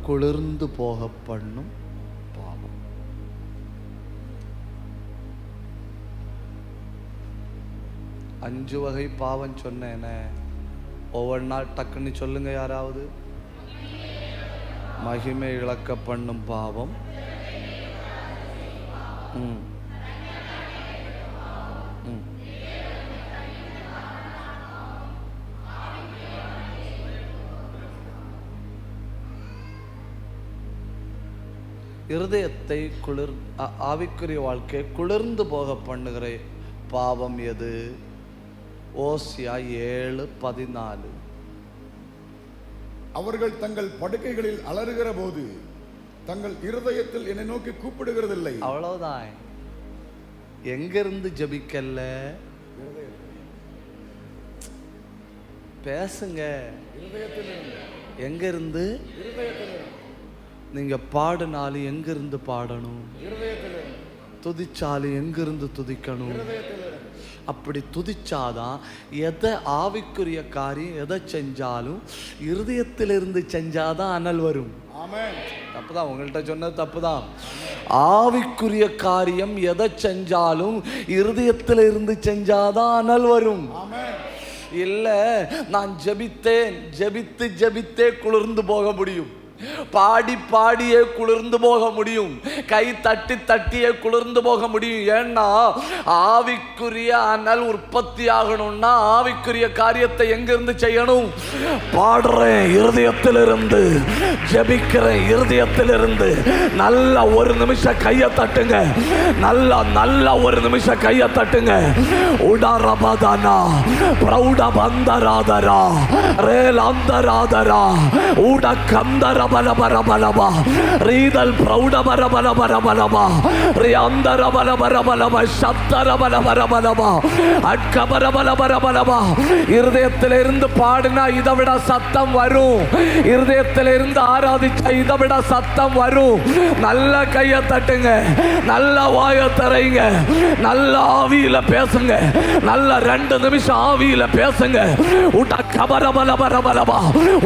குளிர்ந்து போக பண்ணும் பாவம். அஞ்சு வகை பாவம் சொன்னேன. ஒவ்வொன்றா டக்குன்னு சொல்லுங்க யாராவது. மகிமை இழக்க பண்ணும் பாவம். இருதயத்தை ஆவிக்குரிய வாழ்க்கையை குளிர்ந்து போக பண்ணுகிற பாவம் எது? ஓசியா 7:14. அவர்கள் தங்கள் படுக்கைகளில் அலறுகிற போது தங்கள் இருதயத்தில் என்னை நோக்கி கூப்பிடுகிறதில்லை. அவ்வளவுதான். எங்கிருந்து ஜபிக்கல? பேசுங்க. எங்க இருந்து? நீங்க பாடினாலும் எங்கிருந்து பாடணும்? துதிச்சாலும் எங்கிருந்து துதிக்கணும்? அப்படி துதிச்சாதான் எதை ஆவிக்குரிய காரியம் எதை செஞ்சாலும் இருதயத்திலிருந்து செஞ்சாதான் அனல் வரும். தப்புதான், உங்கள்கிட்ட சொன்னது தப்புதான். ஆவிக்குரிய காரியம் எதை செஞ்சாலும் இருதயத்திலிருந்து செஞ்சாதான் அனல் வரும். இல்ல நான் ஜெபித்தேன், ஜெபித்தே குளிர்ந்து போக முடியும். பாடி பாடியே குளிர்ந்து போக முடியும். கை தட்டி தட்டியே குளிர்ந்து போக முடியும். ஏன்னா ஆவிக்குரிய அனல் உற்பத்தி ஆகணும்னா ஆவிக்குரிய காரியத்தை எங்கிருந்து செய்யணும்? பாடுறேன் இருதயத்திலிருந்து, ஜெபிக்கிறேன் இருதயத்திலிருந்து. நல்ல ஒரு நிமிஷம் கையை தட்டுங்க. நல்ல ஒரு நிமிஷம் கையை தட்டுங்க. உடரபதனா பிரௌட பந்தராதரா ரேல் அந்தராதரா உட கந்தர பலபரபலபா ரீதல் பிரௌட பரபலபரபலபா ரியாந்தர பலபரபலபா சத்தர பலபரபலபா அட்கபரபலபரபலபா. இருதயத்திலிருந்து பாடினா இதை விட சத்தம் வரும். இருதயத்திலிருந்து ஆராதிச்சா இதை விட சத்தம் வரும். நல்ல கையை தட்டுங்க, நல்ல வாயை தரைங்க, நல்ல ஆவியில பேசுங்க, நல்ல 2 நிமிஷம் ஆவியில பேசுங்க. உடகபரபலபரபலபா.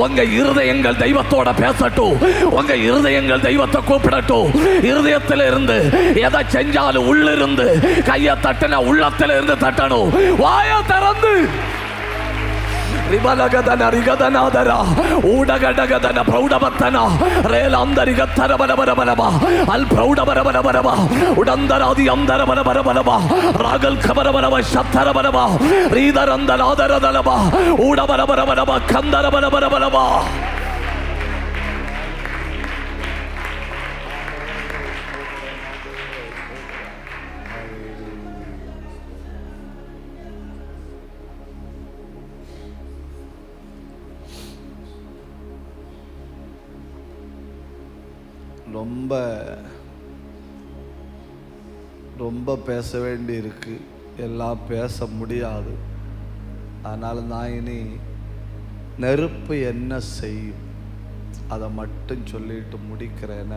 உங்க இருதயங்கள் தெய்வத்தோட பேசட்டும். உங்க இருதயங்கள் தெய்வத்தை கூப்பிடட்டும். இருதயத்தில் இருந்து எதை செஞ்சாலும் உள்ளிருந்து கையை தட்டின உள்ளத்தில் இருந்து தட்டணும். வாயை திறந்து ரிபலகதன ரிகதனாதரா ஊடகடகதன பிரௌடபத்தனா ரேலாந்தரிகத்தரபரபரபரபா அல் பிரௌடபரபரபரபா உடந்தராதி அந்தரபரபரபரபா ராகல் கபரபரப சத்தரபரபா ரீதரந்தலாதரதலபா ஊடபரபரபரபா கந்தரபரபரபரபா. ரொம்ப பேச வேண்டி இருக்கு. எல்லாம் பேச முடியாது. அதனால நான் இனி நெருப்பு என்ன செய்யும் அதை மட்டும் சொல்லிட்டு முடிக்கிறேன.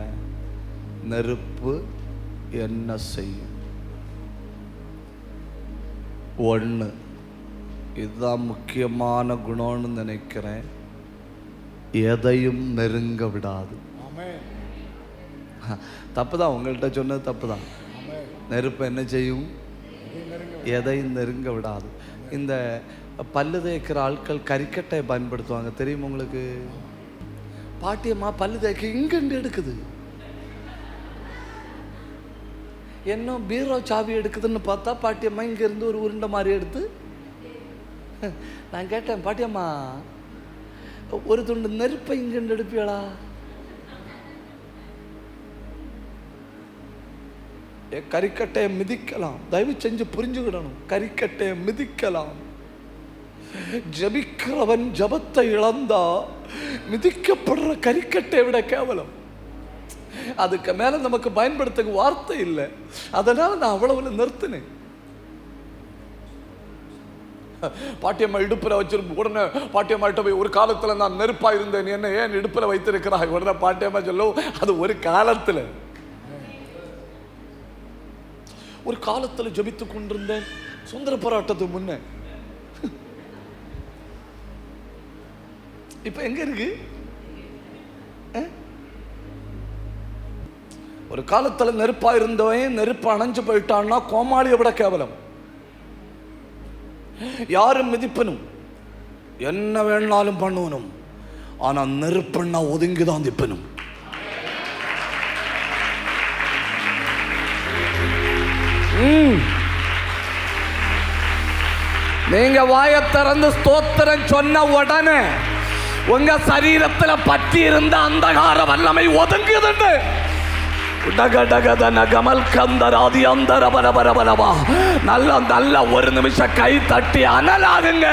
நெருப்பு என்ன செய்யும்? 1, இதுதான் முக்கியமான குணம்னு நினைக்கிறேன். எதையும் நெருங்க விடாது. தப்பு தான், உங்கள்கிட்ட சொன்னது தப்பு தான். நெருப்பு என்ன செய்யும்? எதையும் நெருங்க விடாது. இந்த பல்லு தேய்க்கிற ஆட்கள் கரிக்கட்டை பயன்படுத்துவாங்க, தெரியும் உங்களுக்கு? பாட்டியம்மா பல்லு தேய்க்க இங்கிருந்து எடுக்குது, என்ன பீரோ சாவி எடுக்குதுன்னு பார்த்தா பாட்டியம்மா இங்கிருந்து ஒரு உருண்டை மாதிரி எடுத்து. நான் கேட்டேன், பாட்டியம்மா ஒரு துண்டு நெருப்பை இங்கிருந்து எடுப்பியடா? கரிக்கட்டையை மிதிக்கலாம். தயவு செஞ்சு புரிஞ்சுக்கிடணும், கரிக்கட்டையை மிதிக்கலாம். ஜபிக்கிறவன் ஜபத்தை இழந்தா மிதிக்கப்படுற கரிக்கட்டையை விட கேவலம். அதுக்கு மேல நமக்கு பயன்படுத்த வார்த்தை இல்லை. அதனால நான் அவ்வளவு நிறுத்தினேன். பாட்டியம்மா இடுப்புல வச்சிருப்ப உடனே பாட்டியம்மாட்ட போய், ஒரு காலத்துல நான் நெருப்பா இருந்தேன், என்ன ஏன் இடுப்புல வைத்திருக்கிறாய்? உடனே பாட்டியம்மா சொல்லும், அது ஒரு காலத்துல, ஒரு காலத்தில் ஜபித்துக் கொண்டிருந்தேன் சுதந்திர போராட்டத்துக்கு முன்ன. இப்ப எங்க இருக்கு? ஒரு காலத்துல நெருப்பா இருந்தவன் நெருப்பு அணைஞ்சு போயிட்டான்னா கோமாளியை விட கேவலம். யாரும் மிதிப்பனும் என்ன வேணாலும் பண்ணுவனும், ஆனா நெருப்புன்னா ஒதுங்கிதான் திப்பனும். நீங்க வாயை திறந்து ஸ்தோத்திரம் சொன்ன உடனே உங்க சரீரத்துல பற்றி இருந்த அந்தகார வல்லமை ஒதுங்குதுண்டு. நல்ல நல்ல ஒரு நிமிஷம் கை தட்டி அனலாகுங்க.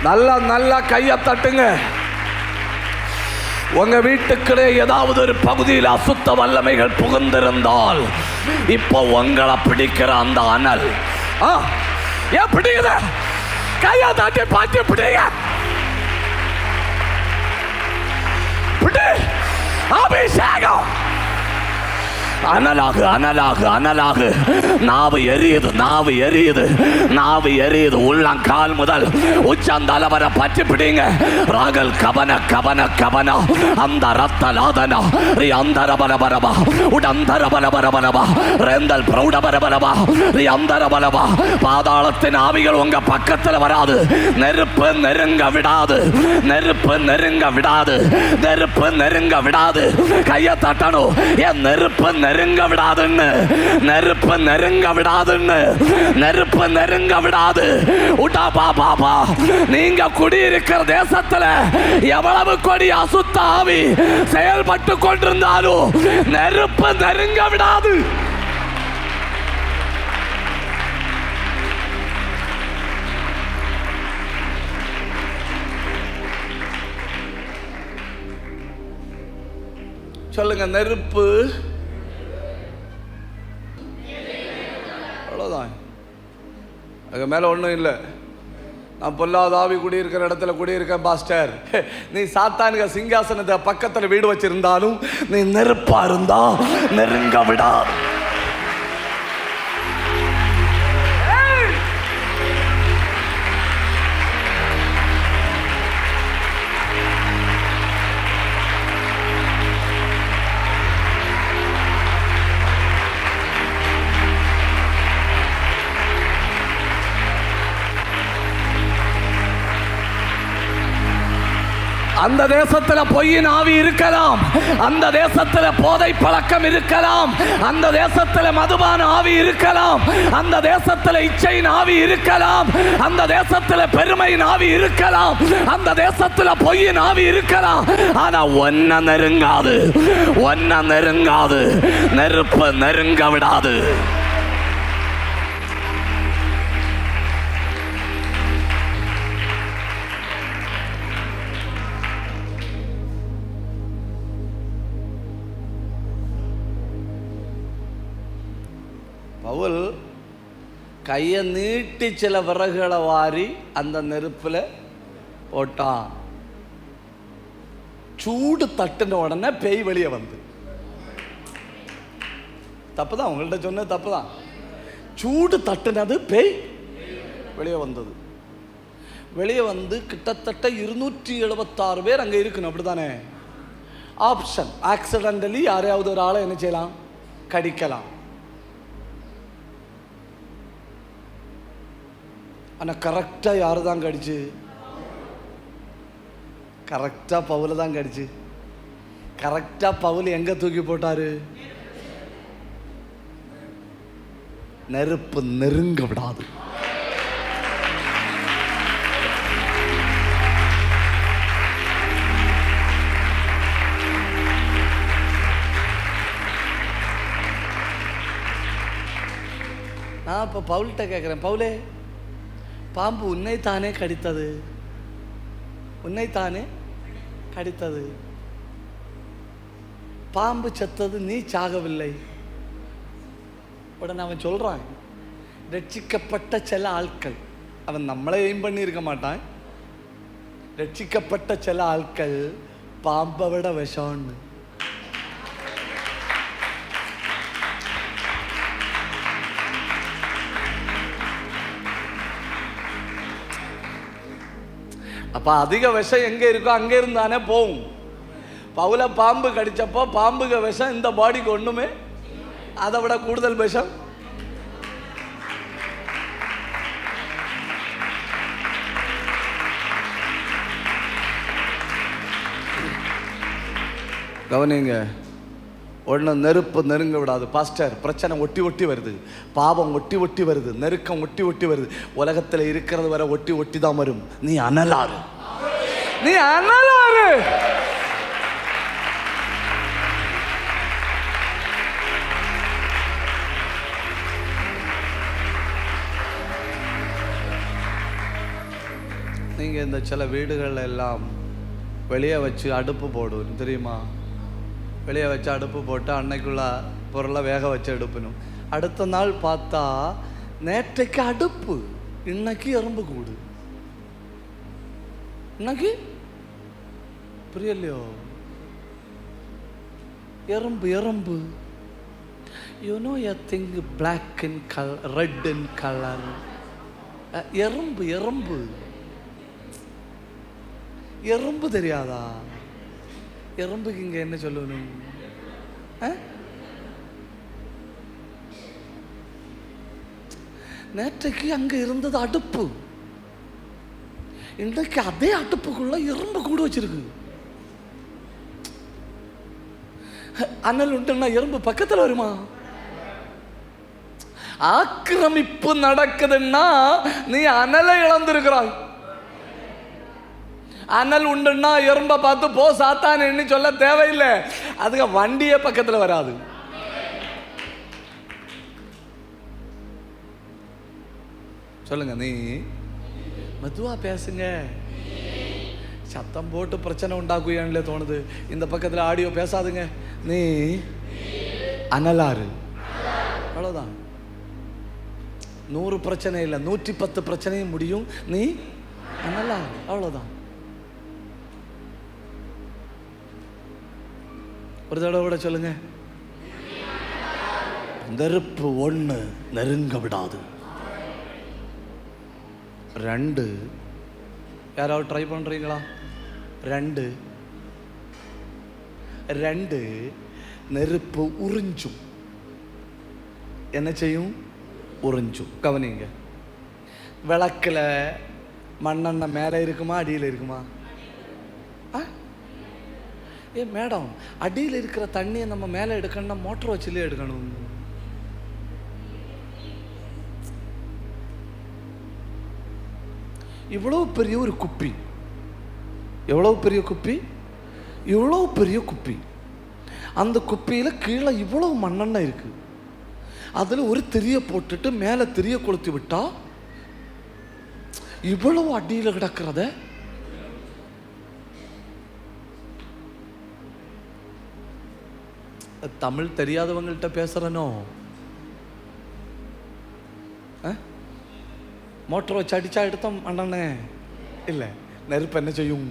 நல்லா நல்லா கையை தட்டுங்க. உங்க வீட்டுக்குள்ளே ஏதாவது ஒரு பகுதியில் அசுத்த வல்லமைகள் புகுந்திருந்தால் இப்போ உங்களை பிடிக்கிற அந்த அனல் ஏன் பிடிக்குது? கையை தட்டி பாட்டி பிடிங்க. பிடி அபிஷேகம். Analogue analogue analogue. நாவு எரியுது, நாவு எரியுது, நாவு எரியுது. உள்ளங்கால் முதல் உச்சந்தால வர பற்றி பிடிங்க. ராகல் கபன கபன கபன அந்த ரத்த லாதனா அந்த ரபரபரபா உடந்தர பலபரபரபா ரெந்தல் பிரௌட பரபரபா அந்த ரபலபா. பாதாளத்தின் ஆவிகள் உங்க பக்கத்தில் வராது. நெருப்பு நெருங்க விடாது, நெருப்பு நெருங்க விடாது, நெருப்பு நெருங்க விடாது. கையை தட்டணும். என் நெருப்பு நெருங்க விடாதுன்னு, நெருப்பு நெருங்க விடாதுன்னு, நெருப்பு நெருங்க விடாது. உடா பாபா, நீங்க குடியிருக்கிற தேசத்துல எவ்வளவு கொடி அசுத்த ஆவி செயல்பட்டு கொண்டிருந்தாலும் நெருப்பு நெருங்க விடாது. சொல்லுங்க, நெருப்பு. அவ்வளோதான், அது மேலே ஒன்றும் இல்லை. நான் பொல்லாத ஆவி குடியிருக்கிற இடத்துல குடியிருக்கேன் பாஸ்டர். நீ சாத்தானுக சிங்காசனத்தை பக்கத்தில் வீடு வச்சிருந்தாலும் நீ நெருப்பா இருந்தா நெருங்க விடா. அந்த தேசத்துல பொய்யின் ஆவி இருக்கலாம், அந்த தேசத்துல போதை பழக்கம் இருக்கலாம், அந்த தேசத்துல மதுபான ஆவி இருக்கலாம், அந்த தேசத்துல இச்சையின் ஆவி இருக்கலாம், அந்த தேசத்துல பெருமையின் ஆவி இருக்கலாம், அந்த தேசத்துல பொய்யின் ஆவி இருக்கலாம். ஆனா ஒன்ன நெருங்காது, ஒன்ன நெருங்காது, நெருப்பு நெருங்க விடாது. பவுல் கையை நீட்டி சில விறகுகளை வாரி அந்த நெருப்புல போட்டான். சூடு தட்டுன உடனே பேய் வெளியே வந்து. தப்புதான், உங்கள்கிட்ட சொன்னது தப்புதான். சூடு தட்டுனது பேய் வெளியே வந்தது. வெளியே வந்து கிட்டத்தட்ட 276 பேர் அங்கே இருக்கணும், அப்படித்தானே? ஆப்ஷன், ஆக்சிடென்டலி யாரையாவது ஒரு ஆளை என்ன செய்யலாம், கடிக்கலாம். ஆனால் கரெக்டாக யாரு தான் கடிச்சு? கரெக்டாக பவுல தான் கடிச்சு. கரெக்டாக பவுல் எங்கே தூக்கி போட்டாரு? நெருப்பு நெருங்க விடாது. நான் இப்போ பவுல்கிட்ட கேட்குறேன், பவுலே, பாம்பு உன்னைத்தானே கடித்தது, உன்னைத்தானே கடித்தது. பாம்பு செத்தது, நீ சாகவில்லை. உடனே அவன் சொல்றான், ரட்சிக்கப்பட்ட சில ஆட்கள், அவன் நம்மளை எய்ம் பண்ணி இருக்க மாட்டான், ரட்சிக்கப்பட்ட சில ஆட்கள் பாம்பை விட விஷம்னு. அப்ப அதிக விஷம் எங்க இருக்கோ அங்க இருந்தானே போகும். பவுல பாம்பு கடிச்சப்போ பாம்புக விஷம் இந்த பாடிக்கு ஒண்ணுமே, அதை விட கூடுதல் விஷம். கவனிங்க, ஒன்று நெருப்பு நெருங்க விடாது. பாஸ்டர், பிரச்சனை ஒட்டி ஒட்டி வருது, பாவம் ஒட்டி ஒட்டி வருது, நெருக்கம் ஒட்டி ஒட்டி வருது. உலகத்தில் இருக்கிறது வரை ஒட்டி ஒட்டி தான் வரும். நீ அனலாரு, நீ அனலாரு. நீங்க இந்த சில வீடுகள் எல்லாம் வெளியே வச்சு அடுப்பு போடும் தெரியுமா? வெளியே வச்சு அடுப்பு போட்டு அன்னைக்குள்ள பொருளை வேக வச்சு எடுப்பணும். அடுத்த நாள் பார்த்தா நேற்றைக்கு அடுப்பு, இன்னைக்கு எறும்பு கூடு. இன்னைக்கு புரியலையோ? எறும்பு எறும்பு. You know a thing black in colour, red in colour. எறும்பு எறும்பு எறும்பு தெரியாதா? எறும்புக்கு இங்க என்ன சொல்லணும்? நேற்றைக்கு அங்க இருந்தது அடுப்பு, இன்றைக்கு அதே அடுப்புக்குள்ள எறும்பு கூடு வச்சிருக்கு. அனல் உண்டுன்னா எறும்பு பக்கத்தில் வருமா? ஆக்கிரமிப்பு நடக்குதுன்னா நீ அனலை இழந்திருக்கிறாய். அனல் உண்டுன்னா எறும்பை பார்த்து போ சாத்தான்னு சொல்ல தேவையில்லை. அதுக்கு வண்டியே பக்கத்தில் வராது. சொல்லுங்க, நீ மெதுவா பேசுங்க. சத்தம் போட்டு பிரச்சனை உண்டாக்குயான்ல தோணுது. இந்த பக்கத்தில் ஆடியோ பேசாதுங்க. நீ அனலாறு, அவ்வளோதான். 100 பிரச்சனை இல்லை, 110 பிரச்சனையும் முடியும். நீ அனலாறு, அவ்வளோதான். ஒரு தடவை கூட சொல்லுங்க, நெருப்பு 1 நெருங்க விடாது. 2, யாராவது ட்ரை பண்றீங்களா? 2 நெருப்பு உறிஞ்சும். என்ன செய்யும்? உறிஞ்சும். கவனிங்க, விளக்கில் மண்ணெண்ணெய் மேலே இருக்குமா அடியில் இருக்குமா? மேடம், அடியில் இருக்கிற தண்ணியை நம்ம மேலே எடுக்கணும்னா மோட்டர் வச்சுலே எடுக்கணும். இவ்வளவு பெரிய ஒரு குப்பி, எவ்வளவு பெரிய குப்பி, இவ்வளவு பெரிய குப்பி. அந்த குப்பியில் கீழே இவ்வளவு மண்ணெண்ணெய் இருக்கு. அதில் ஒரு திரிய போட்டுட்டு மேலே திரிய கொளுத்தி விட்டா இவ்வளவு அடியில் கிடக்கிறத தமிழ் தெரியாதவங்கள்ட்ட பேசுறனோ? மோட்டர் வச்சு அடிச்சா எடுத்தோம் அண்ணனே இல்லை, நெருப்பு என்ன செய்யும்?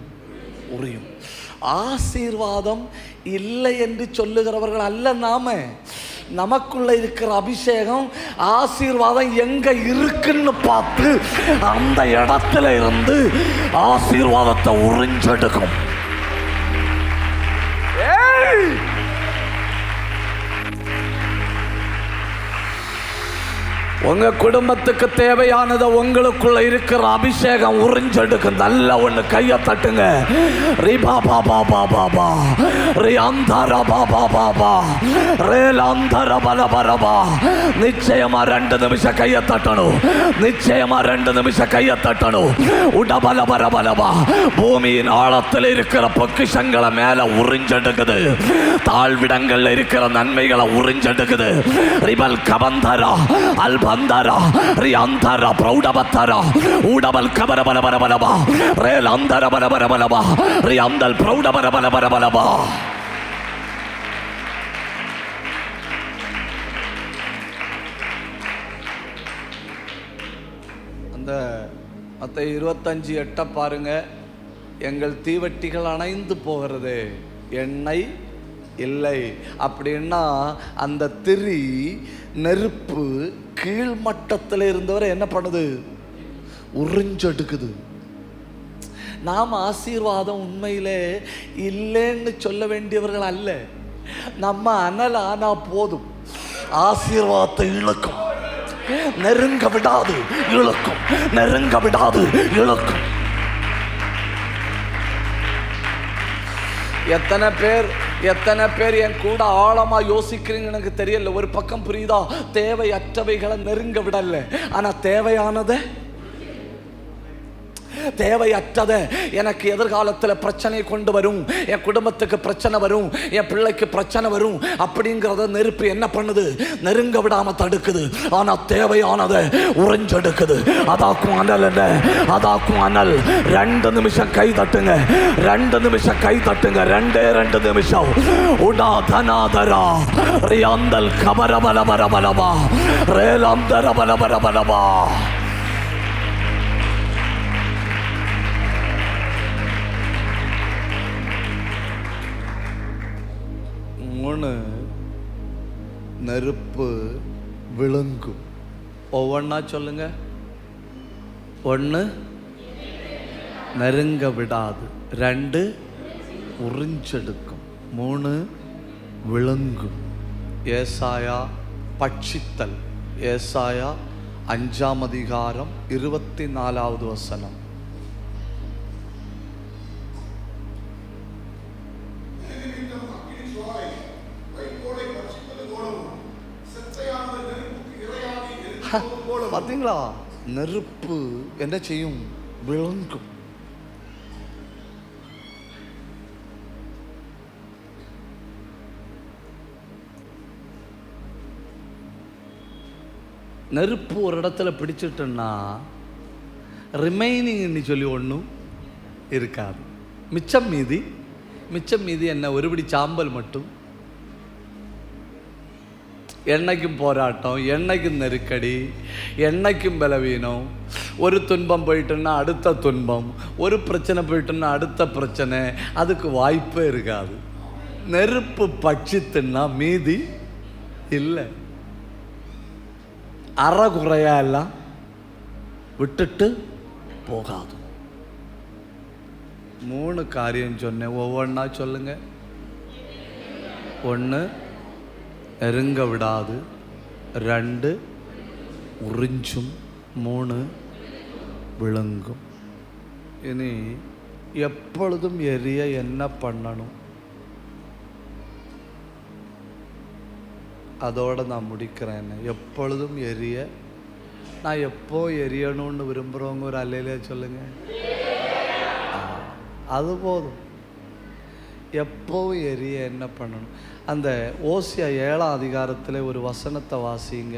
உரியும். ஆசீர்வாதம் இல்லை என்று சொல்லுகிறவர்கள் அல்ல நாம. நமக்குள்ள இருக்கிற அபிஷேகம் ஆசீர்வாதம் எங்க இருக்குன்னு பார்த்து அந்த இடத்துல இருந்து ஆசீர்வாதத்தை உறிஞ்செடுக்கும். உங்க குடும்பத்துக்கு தேவையானதை உங்களுக்குள்ள இருக்கிற அபிஷேகம் உறிஞ்செடுக்கும். நல்ல ஒண்ணு கையை தட்டுங்க. ரிபா பாபா பாபா ரி அந்தர பாபா பாபா ரேல் அந்தர பலபரபா. நிச்சயமா 2 நிமிஷம் கையை தட்டணும். நிச்சயமா 2 நிமிஷம் கையை தட்டணும். உடபல பரபலபா. பூமியின் ஆழத்தில் இருக்கிற பொக்கிஷங்களை மேல உறிஞ்செடுக்குது. தாழ்விடங்கள்ல இருக்கிற நன்மைகளை உறிஞ்செடுக்குது. ரிபல் கபந்தரா அல்ப அந்தரா ரி அந்தரா பிரௌடபத்தரா ஊடபல் கபரபலபலபலபா ரேல் அந்தர பலபலபலபா ரி அந்தல் பிரௌடபலபலபலபலபா. அந்த மத்தேயு 25:8 பாருங்க. எங்கள் தீவட்டிகள் அணைந்து போகிறது, எண்ணெய் இல்லை. அப்படின்னா அந்த திரி நெருப்பு கீழ்மட்டத்தில் இருந்தவரை என்ன பண்ணுது? உறிஞ்செடுக்குது. நாம் ஆசீர்வாதம் உண்மையிலே இல்லைன்னு சொல்ல வேண்டியவர்கள் அல்ல. நம்ம அனல் ஆனா போதும், ஆசீர்வாதத்தை இழுக்கும். நெருங்க விடாது, இழுக்கும். நெருங்க விடாது, இழுக்கும். எத்தனை பேர் என் கூட ஆழமா யோசிக்கிறீங்க எனக்கு தெரியல. ஒரு பக்கம் புரியுதா? தேவையற்றவைகளை நெருங்க விடல, ஆனா தேவையற்றத எனக்கு எதிர்காலத்தில் பிரச்சனை கொண்டு வரும், என் குடும்பத்துக்கு பிரச்சனை வரும், என் பிள்ளைக்கு பிரச்சனை வரும் அப்படிங்கிறத நெருப்பு என்ன பண்ணுது? நெருங்க விடாம தடுக்குது. ஆனா தேவையானதை உறிஞ்செடுக்குது. அதாக்கும் அனல். என்ன அதாக்கும் அனல்? 2 நிமிஷம் கை தட்டுங்க. 2 நிமிஷம் கை தட்டுங்க. 2 நிமிஷம். உடா தனாதரா ரியாந்தல் கபரபலபரபலபா ரேலந்தர பலபரபலபா. நெருப்பு விழுங்கும். ஒவ்வொன்னா சொல்லுங்க. 1 நெருங்க விடாது, 2 உறிஞ்செடுக்கும், 3 விழுங்கும். ஏசாயா பட்சித்தல். ஏசாயா 5ஆம் அதிகாரம் 24வது வசனம். பார்த்தீங்களா? நெருப்பு என்ன செய்யும்? விளங்கும். நெருப்பு ஒரு இடத்துல பிடிச்சிட்டுன்னா ரிமைனிங்னு சொல்லி ஒன்றும் இருக்காது. மிச்சம் மீதி என்ன? ஒருபடி சாம்பல் மட்டும். என்னைக்கும் போராட்டம், என்னைக்கும் நெருக்கடி, என்னைக்கும் பலவீனம். ஒரு துன்பம் போயிட்டுன்னா அடுத்த துன்பம், ஒரு பிரச்சனை போயிட்டுன்னா அடுத்த பிரச்சனை. அதுக்கு வாய்ப்பே இருக்காது. நெருப்பு பட்சித்துன்னா மீதி இல்லை. அறகுறையா எல்லாம் விட்டுட்டு போகாது. 3 காரியம் சொன்னேன், ஒவ்வொன்றா சொல்லுங்க. 1 நெருங்க விடாது, 2 உறிஞ்சும், 3 விழுங்கும். இனி எப்பொழுதும் எரிய என்ன பண்ணணும்? அதோட நான் முடிக்கிறேன். எப்பொழுதும் எரிய, நான் எப்போ எரியணும்னு விரும்புகிறவங்க ஒரு அல்லையிலே சொல்லுங்க. அது போதும். எப்போ எரிய என்ன பண்ணணும்? அந்த ஓசியா 7ஆம் அதிகாரத்தில் ஒரு வசனத்தை வாசிங்க.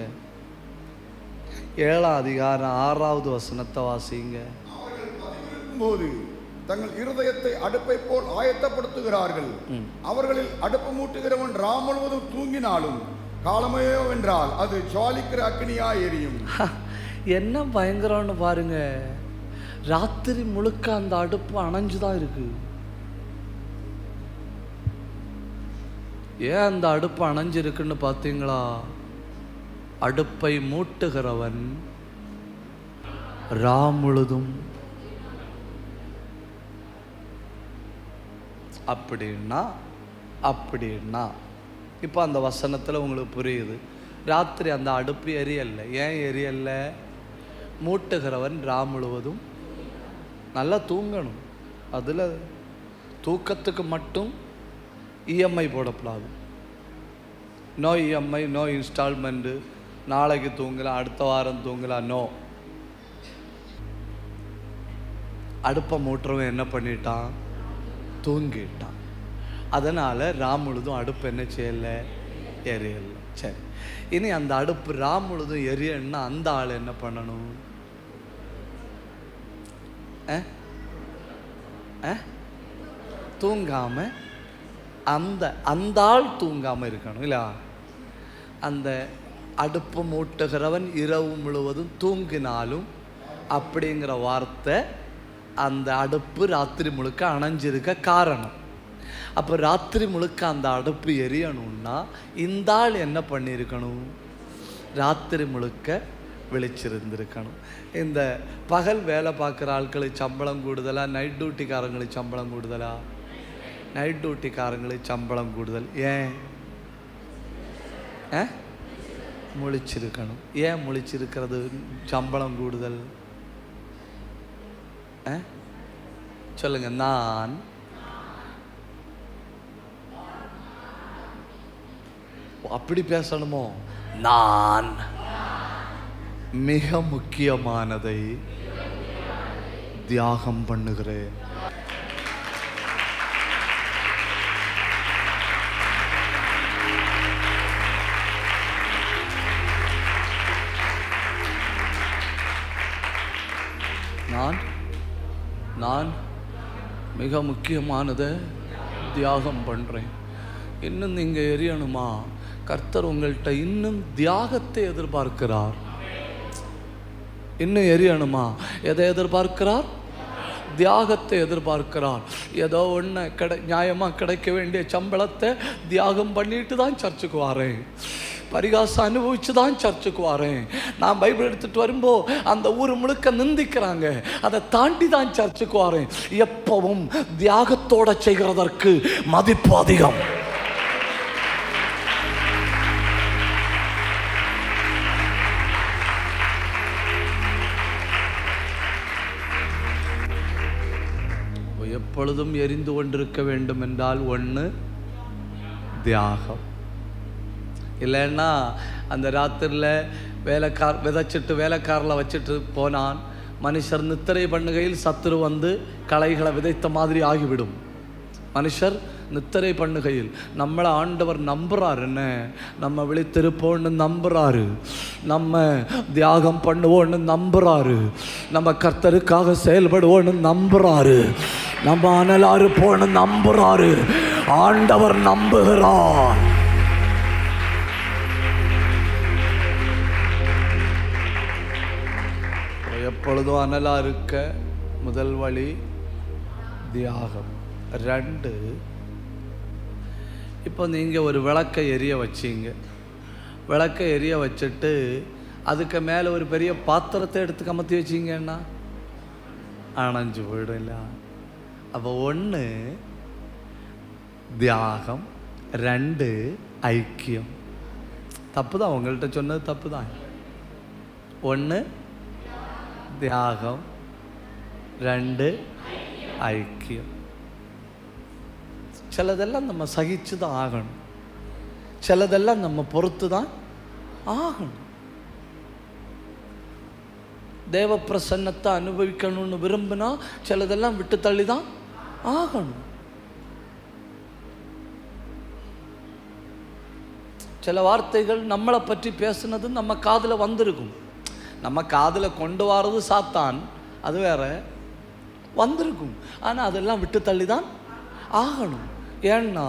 7ஆம் அதிகாரம் 6வது வசனத்தை வாசிங்க. போது தங்கள் இருதயத்தை அடுப்பை போல் ஆயத்தப்படுத்துகிறார்கள். அவர்களில் அடுப்பு மூட்டுகிறவன் ராம் முழுவதும் தூங்கினாலும் காலமையோ என்றால் அது ஜுவாலிக்கிற அக்னியா எரியும். என்ன பயங்கரம்னு பாருங்க. ராத்திரி முழுக்க அந்த அடுப்பு அணைஞ்சுதான் இருக்கு. ஏன் அந்த அடுப்பு அணைஞ்சிருக்குன்னு பார்த்தீங்களா? அடுப்பை மூட்டுகிறவன் ராம் முழுதும். அப்படின்னா இப்போ அந்த வசனத்தில் உங்களுக்கு புரியுது. ராத்திரி அந்த அடுப்பு எரியல்ல. ஏன் எரியல்ல? மூட்டுகிறவன் ராம் முழுவதும் நல்லா தூங்கணும். அதில் தூக்கத்துக்கு மட்டும் இஎம்ஐ போடக்கூடாது. நோ இஎம்ஐ, நோ இன்ஸ்டால்மெண்ட்டு, நாளைக்கு தூங்கலாம், அடுத்த வாரம் தூங்கலாம். நோ. அடுப்பை மூட்டுறவன் என்ன பண்ணிட்டான்? தூங்கிட்டான். அதனால் ராம் முழுதும் அடுப்பு என்ன செய்யலை? எரியலை. சரி, இனி அந்த அடுப்பு ராம் முழுதும் எரியன்னா அந்த ஆள் என்ன பண்ணணும்? தூங்காம அந்த ஆள் தூங்காம இருக்கணும் இல்ல? அந்த அடுப்பு மூட்டுகிறவன் இரவு முழுவதும் தூங்கினாலும் அப்படிங்கிற வார்த்தை அந்த அடுப்பு ராத்திரி முழுக்க அணைஞ்சிருக்க காரணம். அப்போ ராத்திரி முழுக்க அந்த அடுப்பு எரியணும்னா இந்த ஆள் என்ன பண்ணியிருக்கணும்? ராத்திரி முழுக்க விழிச்சிருந்திருக்கணும். இந்த பகல் வேலை பார்க்குற ஆட்களுக்கு சம்பளம் கூடுதலா, நைட் டியூட்டிக்காரங்களுக்கு சம்பளம் கூடுதலா? நைட் டியூட்டிக்காரங்களுக்கு சம்பளம் கூடுதல். ஏன்? முழிச்சிருக்கணும். ஏன் முழிச்சிருக்கிறது சம்பளம் கூடுதல்? சொல்லுங்க. நான் அப்படி பேசணுமோ? நான் மிக முக்கியமானதை தியாகம் பண்ணுகிறேன். நான் மிக முக்கியமானதை தியாகம் பண்ணுறேன். இன்னும் நீங்கள் எரியணுமா? கர்த்தர் உங்கள்கிட்ட இன்னும் தியாகத்தை எதிர்பார்க்கிறார். இன்னும் எரியணுமா? எதை எதிர்பார்க்கிறார்? தியாகத்தை எதிர்பார்க்கிறார். ஏதோ ஒன்று நியாயமாக கிடைக்க வேண்டிய சம்பளத்தை தியாகம் பண்ணிட்டு தான் சர்ச்சுக்கு வரேன், பரிகாசம் அனுபவிச்சு தான் சர்ச்சுக்கு வரேன். நான் பைபிள் எடுத்துகிட்டு வரும்போ அந்த ஊர் முழுக்க நிந்திக்கிறாங்க, அதை தாண்டி தான் சர்ச்சுக்கு வரேன். எப்பவும் தியாகத்தோட செய்கிறதற்கு மதிப்பு அதிகம். எப்பொழுதும் எரிந்து கொண்டிருக்க வேண்டும் என்றால் 1 தியாகம். இல்லைன்னா அந்த ராத்திரியில் விதைச்சிட்டு வேலைக்காரில் வச்சுட்டு போனான். மனுஷர் நித்திரை பண்ணுகையில் சத்துரு வந்து களைகளை விதைத்த மாதிரி ஆகிவிடும். மனுஷர் நித்திரை பண்ணுகையில் நம்மளை ஆண்டவர் நம்புறாரு. என்ன நம்ம விழித்திருப்போன்னு நம்புறாரு, நம்ம தியாகம் பண்ணுவோன்னு நம்புறாரு, நம்ம கர்த்தருக்காக செயல்படுவோன்னு நம்புறாரு, நம்ம அனலா இருப்போன்னு நம்புறாரு. ஆண்டவர் நம்புகிறார். எப்பொழுதும் அனலா இருக்க முதல் வழி தியாகம். 2, இப்போ நீங்கள் ஒரு விளக்கை எரிய வச்சிங்க. விளக்கை எரிய வச்சுட்டு அதுக்கு மேலே ஒரு பெரிய பாத்திரத்தை எடுத்து கமத்தி வச்சிங்கன்னா அணைஞ்சு போயிடும் இல்ல. அப்போ 1 தியாகம், 2 ஐக்கியம். தப்பு தான், உங்கள்கிட்ட சொன்னது தப்பு தான். 1 தியாகம், 2 ஐக்கியம். சிலதெல்லாம் நம்ம சகிச்சு தான் ஆகணும், சிலதெல்லாம் நம்ம பொறுத்து தான் ஆகணும். தேவ பிரசன்னத்தை அனுபவிக்கணும்னு விரும்பினா சிலதெல்லாம் விட்டு தள்ளி தான் ஆகணும். சில வார்த்தைகள் நம்மளை பற்றி பேசுனது நம்ம காதில் வந்திருக்கும். நம்ம காதில் கொண்டு வர்றது சாத்தான், அது வேற, வந்திருக்கும். ஆனால் அதெல்லாம் விட்டு தள்ளி தான் ஆகணும். ஏன்னா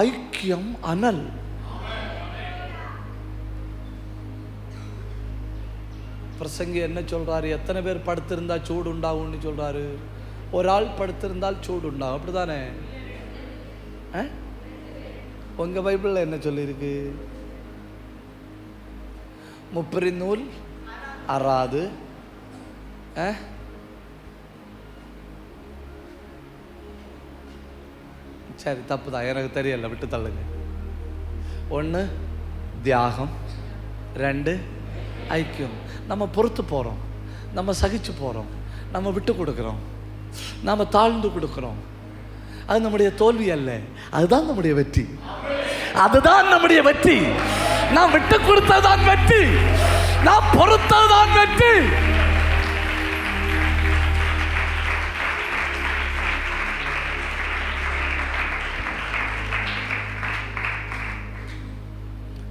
ஐக்கியம் அனல். பிரசங்கி என்ன சொல்றாரு? எத்தனை பேர் படுத்திருந்தா சூடு உண்டாகும்னு சொல்றாரு? ஒரு ஆள் படுத்திருந்தால் சூடு உண்டாகும், அப்படிதானே? உங்க பைபிள்ல என்ன சொல்லியிருக்கு? முப்பரி நூல் அறாது. சரி, தப்பு தான், எனக்கு தெரியல, விட்டு தள்ளுங்க. 1 தியாகம், 2 ஐக்கியம். நம்ம பொறுத்து போகிறோம், நம்ம சகிச்சு போகிறோம், நம்ம விட்டு கொடுக்குறோம், நாம் தாழ்ந்து கொடுக்குறோம். அது நம்முடைய தோல்வி அல்ல, அதுதான் நம்முடைய வெற்றி. அதுதான் நம்முடைய வெற்றி. நான் விட்டு கொடுத்ததான் வெற்றி, நான் பொறுத்ததான் வெற்றி.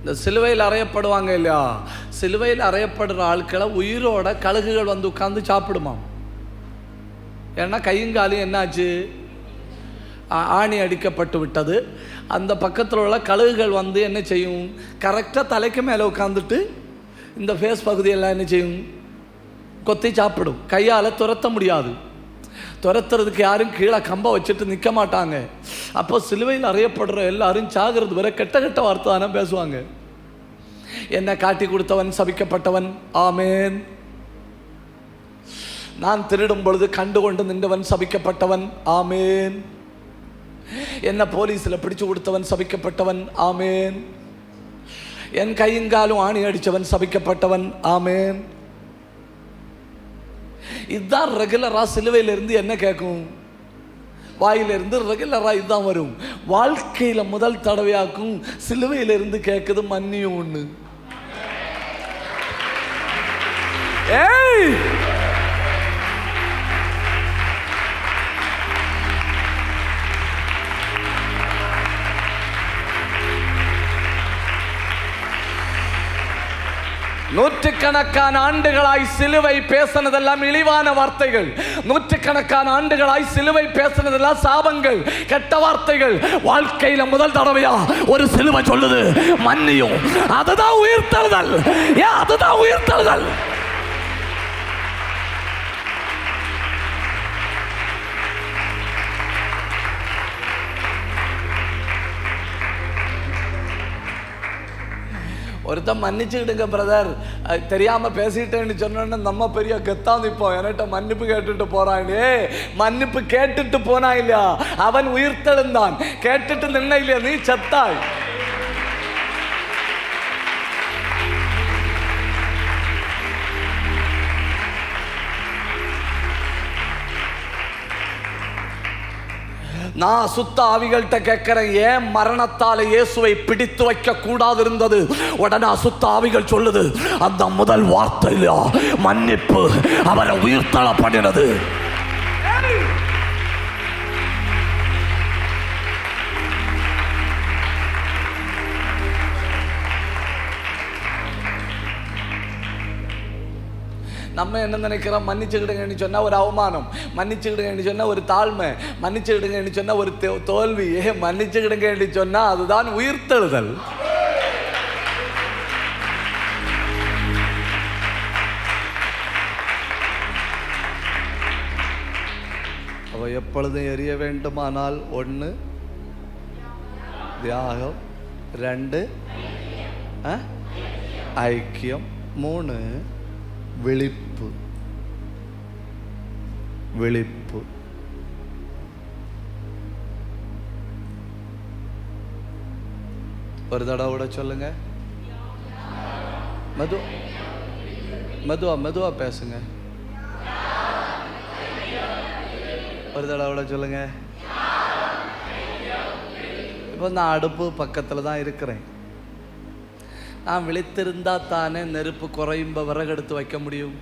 இந்த சிலுவையில் அறையப்படுவாங்க இல்லையா, சிலுவையில் அறையப்படுற ஆட்களை உயிரோட கழுகுகள் வந்து உட்கார்ந்து சாப்பிடுமா. ஏன்னா கையுங்காலையும் என்னாச்சு? ஆணி அடிக்கப்பட்டு விட்டது. அந்த பக்கத்தில் உள்ள கழுகுகள் வந்து என்ன செய்யும்? கரெக்டாக தலைக்கு மேலே உட்காந்துட்டு இந்த ஃபேஸ் பகுதியெல்லாம் என்ன செய்யும்? கொத்தி சாப்பிடும். கையால் துரத்த முடியாது. துரத்துறதுக்கு யாரும் கீழே கம்பை வச்சுட்டு நிற்க மாட்டாங்க. அப்போ சிலுவையில் அறையப்படுற எல்லாரும் சாகிறது வரை கெட்ட கெட்ட வார்த்தை தானே பேசுவாங்க. என்னை காட்டி கொடுத்தவன் சபிக்கப்பட்டவன், ஆமேன். நான் திருடும் பொழுது கண்டு கொண்டு நின்றவன் சபிக்கப்பட்டவன், ஆமேன். என்ன போலீஸில் பிடிச்சு கொடுத்தவன் சபிக்கப்பட்டவன், ஆமேன். என் கையுங்காலும் ஆணி அடித்தவன் சபிக்கப்பட்டவன், ஆமேன். இதுதான் ரெகுலரா சிலுவையிலிருந்து என்ன கேட்கும்? வாயிலிருந்து ரெகுலரா இதுதான் வரும். வாழ்க்கையில முதல் தடவையாக்கும் சிலுவையிலிருந்து கேட்குது மன்னியும் ஒண்ணு. ஏய், நூற்றுக்கணக்கான ஆண்டுகளாய் சிலுவை பேசினதெல்லாம் இழிவான வார்த்தைகள். நூற்றுக்கணக்கான ஆண்டுகளாய் சிலுவை பேசினதெல்லாம் சாபங்கள், கெட்ட வார்த்தைகள். வாழ்க்கையில முதல் தடவையா ஒரு சிலுவை சொல்லுது மன்னியும். அதுதான் உயிர்த்தெழுதல். ஏன்? அதுதான் உயிர்த்தெழுதல். ஒருத்தன் மன்னிச்சுக்கிடுங்க பிரதர், தெரியாம பேசிட்டேன்னு சொன்னோன்னு நம்ம பெரிய கெத்தா நிற்போம். என்கிட்ட மன்னிப்பு கேட்டுட்டு போறானே. மன்னிப்பு கேட்டுட்டு போனா இல்லையா, அவன் உயிர்த்தெழுந்தான். கேட்டுட்டு நின்ன இல்லையா, நீ செத்தாய். நான் சுத்த ஆவிகள்கிட்ட கேட்கிறேன், ஏன் மரணத்தால இயேசுவை பிடித்து வைக்க கூடாது இருந்தது? உடனே சுத்த ஆவிகள் சொல்லுது, அந்த முதல் வார்த்தையில மன்னிப்பு அவரை உயிர்த்தள பண்ணினது. நம்ம என்ன நினைக்கிறோம்? மன்னிச்சுக்கிடுங்கன்னு சொன்னா ஒரு அவமானம், மன்னிச்சுக்கிடுங்கன்னு சொன்னா ஒரு தாழ்மை, மன்னிச்சுக்கிடுங்கன்னு சொன்னா ஒரு தோல்வி. மன்னிச்சுக்கிடுங்கன்னு சொன்னா அதுதான் உயிர்த்தெழுதல். அவ எப்பொழுதும் எரிய வேண்டுமானால் 1 தியாகம், 2 ஐக்கியம், 3 விழிப்பு. விழிப்பு. ஒரு தடவை கூட சொல்லுங்க. மெதுவா பேசுங்க. ஒரு தடவை கூட சொல்லுங்க. இப்போ நான் அடுப்பு பக்கத்தில் தான் இருக்கிறேன். நான் விழித்திருந்தா தானே நெருப்பு குறையும்ப விறகெடுத்து வைக்க முடியும்.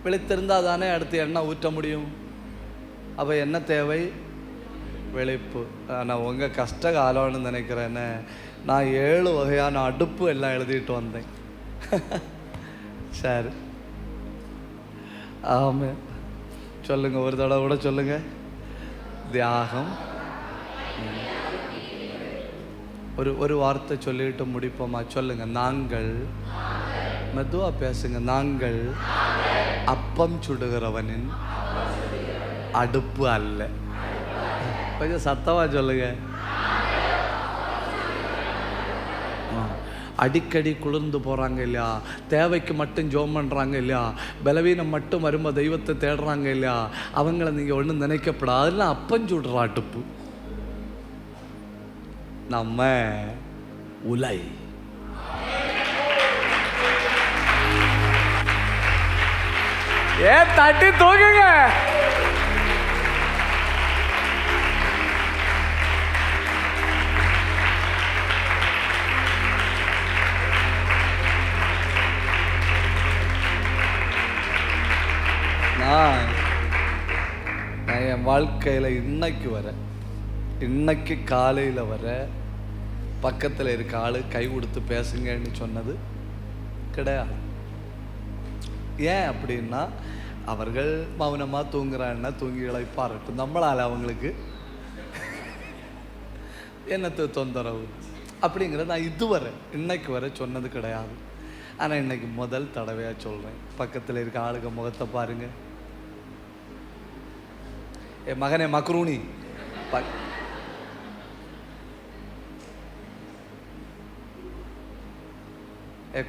விழித்திருந்தா தானே அடுத்து எண்ணெய் ஊற்ற முடியும். அப்போ என்ன தேவை? விழிப்பு. நான் உங்கள் கஷ்ட காலம்னு நினைக்கிறேன்னு நான் 7 வகையான அடுப்பு எல்லாம் எழுதிட்டு வந்தேன். சரி, ஆமாம், சொல்லுங்க. ஒரு தடவை கூட சொல்லுங்க. தியாகம். ஒரு வார்த்தை சொல்லிட்டு முடிப்போமா? சொல்லுங்க. நாங்கள், மெதுவா பேசுங்க. நாங்கள் அப்பம் சுடுகிறவனின் அடுப்பு அல்ல. கொஞ்சம் சத்தமா சொல்லுங்க. அடிக்கடி குளிர்ந்து போகிறாங்க இல்லையா, தேவைக்கு மட்டும் ஜோம் பண்ணுறாங்க இல்லையா, பலவீனம் மட்டும் வரும்போது தெய்வத்தை தேடுறாங்க இல்லையா, அவங்கள நீங்கள் ஒன்றும் நினைக்கப்படாது. அதெல்லாம் அப்பஞ்சுடுற அடுப்பு. நம்ம உலை. தட்டி தூக்குங்க. நான் என் வாழ்க்கையில் இன்னைக்கு காலையில் வர பக்கத்தில் இருக்க ஆளு கை கொடுத்து பேசுங்கன்னு சொன்னது கிடையாது. ஏன் அப்படின்னா, அவர்கள் மௌனமாக தூங்குறான்னா தூங்கி இழைப்பாரட்டும், நம்மளால் அவங்களுக்கு என்னத்தை தொந்தரவு அப்படிங்கிற நான் இன்னைக்கு வரை சொன்னது கிடையாது. ஆனால் இன்னைக்கு முதல் தடவையாக சொல்கிறேன். பக்கத்தில் இருக்க ஆளுங்க முகத்தை பாருங்க. என் மகனே மக்ரூனி,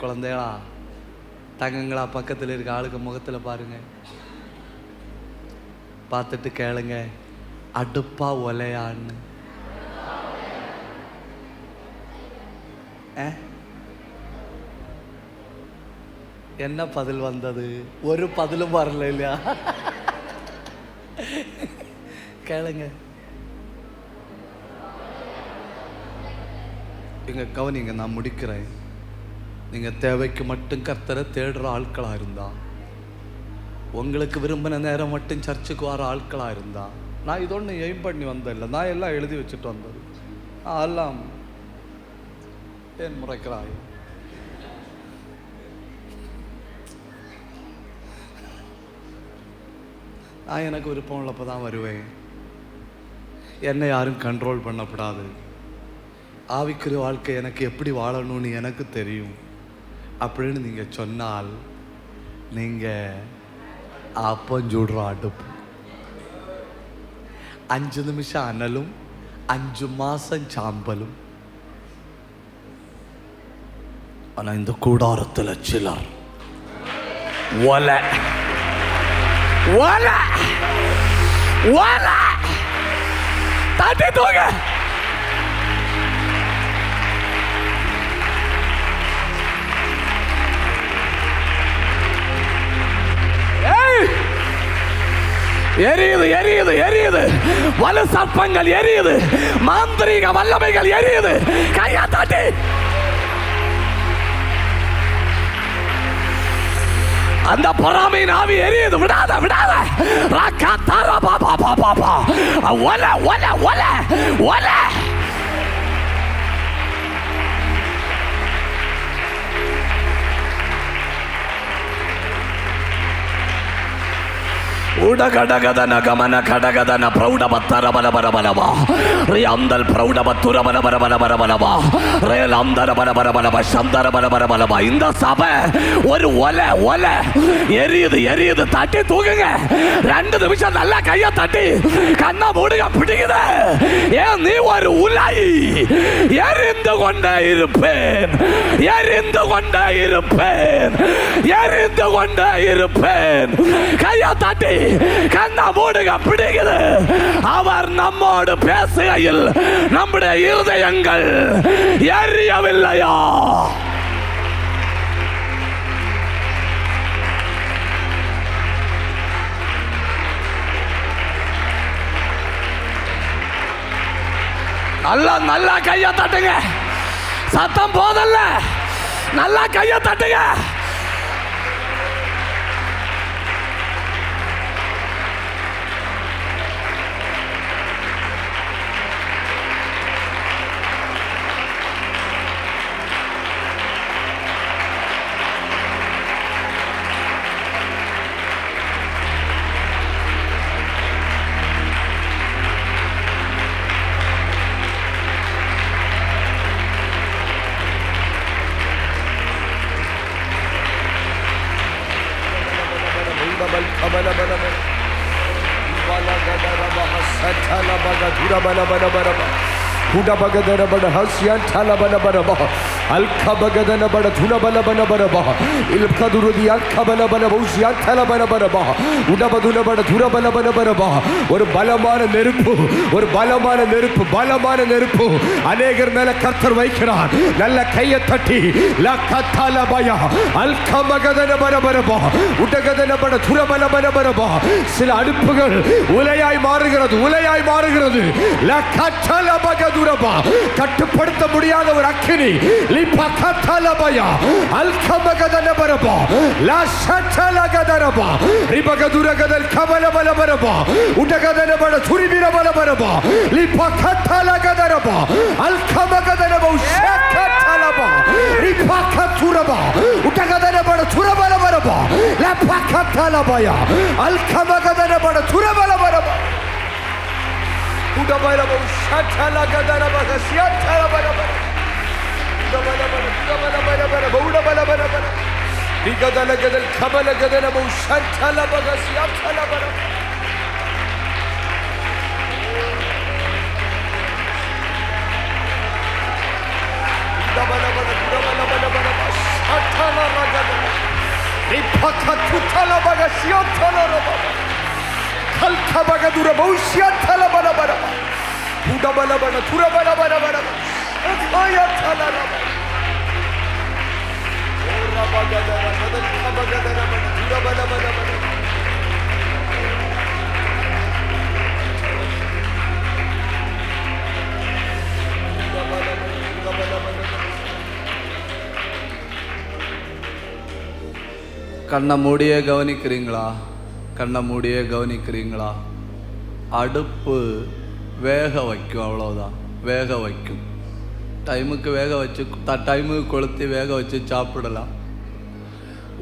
குழந்தைகளா, தங்கங்களா, பக்கத்தில் இருக்க ஆளுக்கு முகத்தில் பாருங்க. பார்த்துட்டு கேளுங்க, அடுப்பா ஒலையான்னு. என்ன பதில் வந்தது? ஒரு பதிலும் வரல இல்லையா? கேளுங்க. இங்க கவனிங்க, நான் முடிக்கிறேன். நீங்க தேவைக்கு மட்டும் கர்த்தரை தேடுற ஆட்களா இருந்தா, உங்களுக்கு விரும்பின நேரம் மட்டும் சர்ச்சுக்கு வர ஆட்களா இருந்தா, நான் இதொன்னு எய்ம் பண்ணி வந்ததில்லை, நான் எல்லாம் எழுதி வச்சுட்டு வந்தது. எல்லாம் ஏன் முறைக்கிறாய்? நான் எனக்கு விருப்பம் உள்ளப்போ தான் வருவேன். என்னை யாரும் கண்ட்ரோல் பண்ணக்கூடாது. ஆவிக்குரிய வாழ்க்கை எனக்கு எப்படி வாழணும்னு எனக்கு தெரியும் அப்படின்னு நீங்கள் சொன்னால், நீங்கள் அப்பஞ்சுடுற அடுப்பு. 5 நிமிஷம் அனலும் 5 மாசம் சாம்பலும். ஆனால் இந்த கூடாரத்தில் சிலர் ஒலை ஒலை ஒலை தட்டி தூங்க. எரியுது எரியுது எரியுது. வலு சர்ப்பங்கள் எரியுது, மாந்திரீக வல்லமைகள் எரியுது. கையா தட்டி அந்த பொறாமையின் ஆவி எரியுது. விடாத விடாத. ராக்காத்தாரா பாபா பாபா ஒல ஒல ஒல ஒல. உடகடகதன கமன கடகதன பிரௌடபத்தர பலபரபலவா ரியாந்தல் பிரௌடபத்துர பலபரபலபரபலவா ரேலாந்தர பலபரபலவா சந்தர பலபரபலவா. இந்த சபை ஒரு ஒல ஒல எரியுது எரியுது. தட்டி தூக்குங்க. 2 நிமிஷம் நல்லா கையை தட்டி கண்ணா மூடுங்க. பிடிக்குது. ஏன் நீ ஒரு உலை. எரிந்து கொண்டே இருப்பேன், எரிந்து கொண்டே இருப்பேன், எரிந்து கொண்டே இருப்பேன். கையை தட்டி கண்ணா மூடுங்க. பிடிக்குது. அவர் நம்மோடு பேசுகையில் நம்முடைய இருதயங்கள் எரியவில்லையா? நல்லா நல்லா கையை தட்டுங்க. சத்தம் போதல்ல, நல்லா கையை தட்டுங்க. ஒரு பலமான நெருப்பு, ஒரு பலமான நெருப்பு, பலமான நெருப்பு அநேகர் மேல கர்த்தர் வைக்கிறார். நல்ல கையை தட்டி சில அடுப்புகள் உலையாய் மாறுகிறது, உலையாய் மாறுகிறது. கட்டுப்படுத்த முடியாத ஒரு அக்கினி. கண்ணை மூடியே கவனிக்கிறீங்களா? கண்ணை மூடியே கவனிக்கிறீங்களா? அடுப்பு வேக வைக்கும், அவ்வளோதான். வேக வைக்கும். டைமுக்கு வேக வச்சு டைமுக்கு கொளுத்தி வேக வச்சு சாப்பிடலாம்.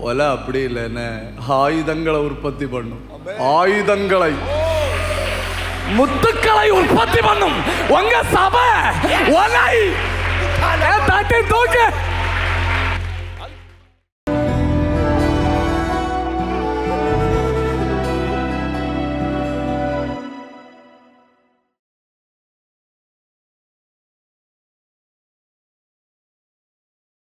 ஒலை அப்படி இல்லைன்னு ஆயுதங்களை உற்பத்தி பண்ணும். ஆயுதங்களை, முத்துக்களை உற்பத்தி பண்ணும். உங்க சபை ஒலை தட்டி தூக்கு.